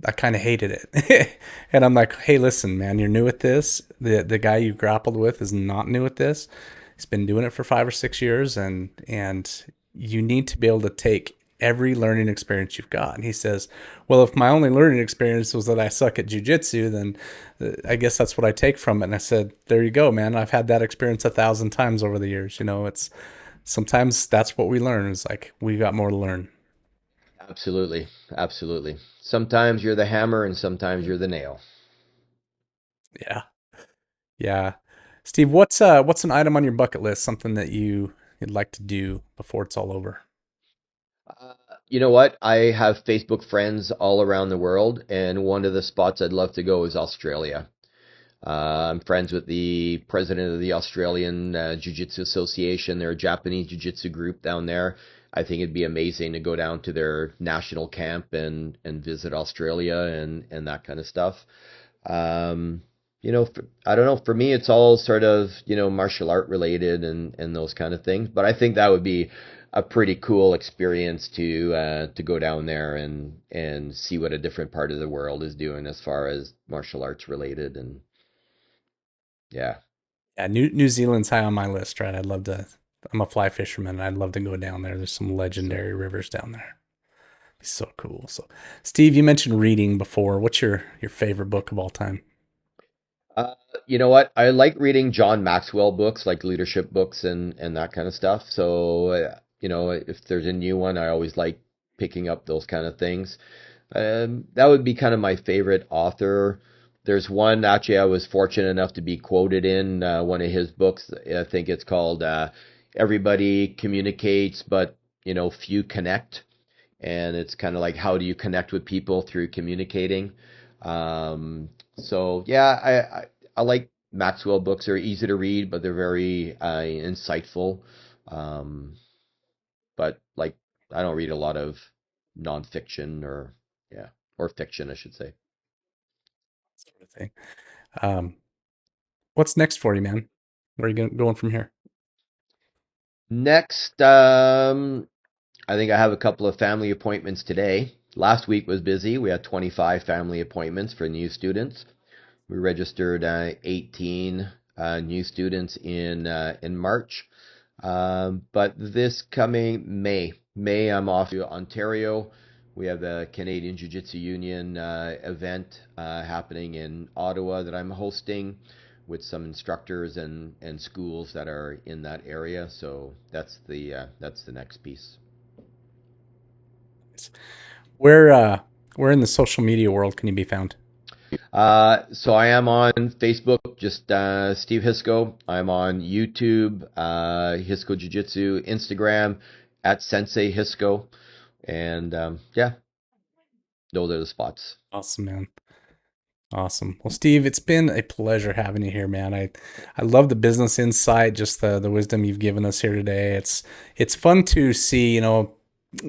I kind of hated it. And I'm like, hey, listen, man, you're new at this. The guy you grappled with is not new at this. He's been doing it for 5 or 6 years, and you need to be able to take every learning experience you've got. And he says, well, if my only learning experience was that I suck at jujitsu, then I guess that's what I take from it. And I said, there you go, man. I've had that experience 1,000 times over the years. It's sometimes that's what we learn. Is like we got more to learn. absolutely. Absolutely. Sometimes you're the hammer and sometimes you're the nail. Yeah. Yeah. Steve, what's an item on your bucket list, something that you'd like to do before it's all over? Uh, you know what? I have Facebook friends all around the world, and one of the spots I'd love to go is Australia. I'm friends with the president of the Australian Jiu-Jitsu Association. They're a Japanese Jiu-Jitsu group down there. I think it'd be amazing to go down to their national camp and visit Australia and that kind of stuff. Um, I don't know. For me, it's all sort of, martial art related and those kind of things. But I think that would be a pretty cool experience to go down there and see what a different part of the world is doing as far as martial arts related. And yeah, Yeah, New Zealand's high on my list, right? I'd love to. I'm a fly fisherman. I'd love to go down there. There's some so legendary rivers down there. Be so cool. So, Steve, you mentioned reading before. What's your favorite book of all time? Uh, you know what? I like reading John Maxwell books, like leadership books and that kind of stuff. So, if there's a new one, I always like picking up those kind of things. That would be kind of my favorite author. There's one actually I was fortunate enough to be quoted in one of his books. I think it's called Everybody Communicates, but few connect. And it's kind of like how do you connect with people through communicating. So yeah, I like Maxwell books. They're easy to read, but they're very insightful. Um, but like I don't read a lot of nonfiction or yeah, or fiction, I should say. Sort of thing. Um, what's next for you, man? Where are you going from here? Next, I think I have a couple of family appointments today. Last week was busy. We had 25 family appointments for new students. We registered 18 new students in March. But this coming May, I'm off to Ontario. We have the Canadian Jiu-Jitsu Union event happening in Ottawa that I'm hosting with some instructors and schools that are in that area. So that's the next piece. Where in the social media world can you be found? So I am on Facebook, just Steve Hiscoe. I'm on YouTube, Hiscoe Jiu-Jitsu, Instagram at Sensei Hiscoe, and yeah, those are the spots. Awesome, man. Awesome. Well, Steve, it's been a pleasure having you here, man. I love the business insight, just the wisdom you've given us here today. It's fun to see,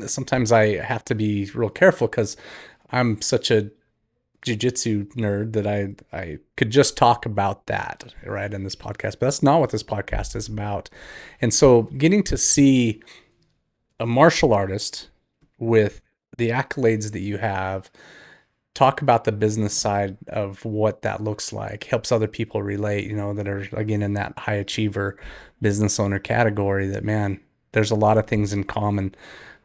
sometimes I have to be real careful because I'm such a jiu-jitsu nerd that I could just talk about that, right, in this podcast. But that's not what this podcast is about. And so getting to see a martial artist with the accolades that you have talk about the business side of what that looks like helps other people relate, that are, again, in that high achiever business owner category, that, man, there's a lot of things in common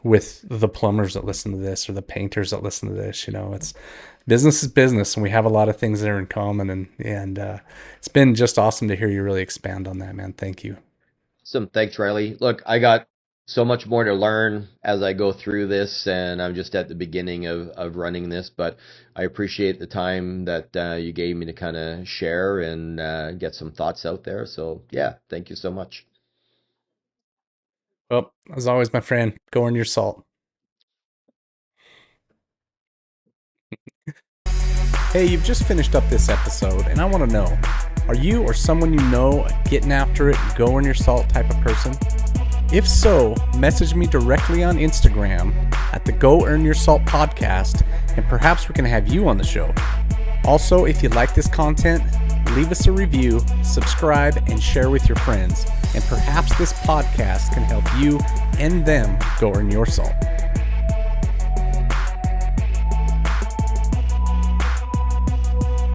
with the plumbers that listen to this or the painters that listen to this. It's business is business, and we have a lot of things that are in common, and it's been just awesome to hear you really expand on that, man. Thank you. Thanks, Riley. Look, I got so much more to learn as I go through this, and I'm just at the beginning of running this, but I appreciate the time that you gave me to kind of share and get some thoughts out there. So yeah, thank you so much. Well, as always, my friend, go earn your salt. Hey, you've just finished up this episode, and I want to know, are you or someone you know a getting after it, go earn your salt type of person? If so, message me directly on Instagram at the Go Earn Your Salt podcast, and perhaps we can have you on the show. Also, if you like this content, leave us a review, subscribe, and share with your friends. And perhaps this podcast can help you and them go earn your salt.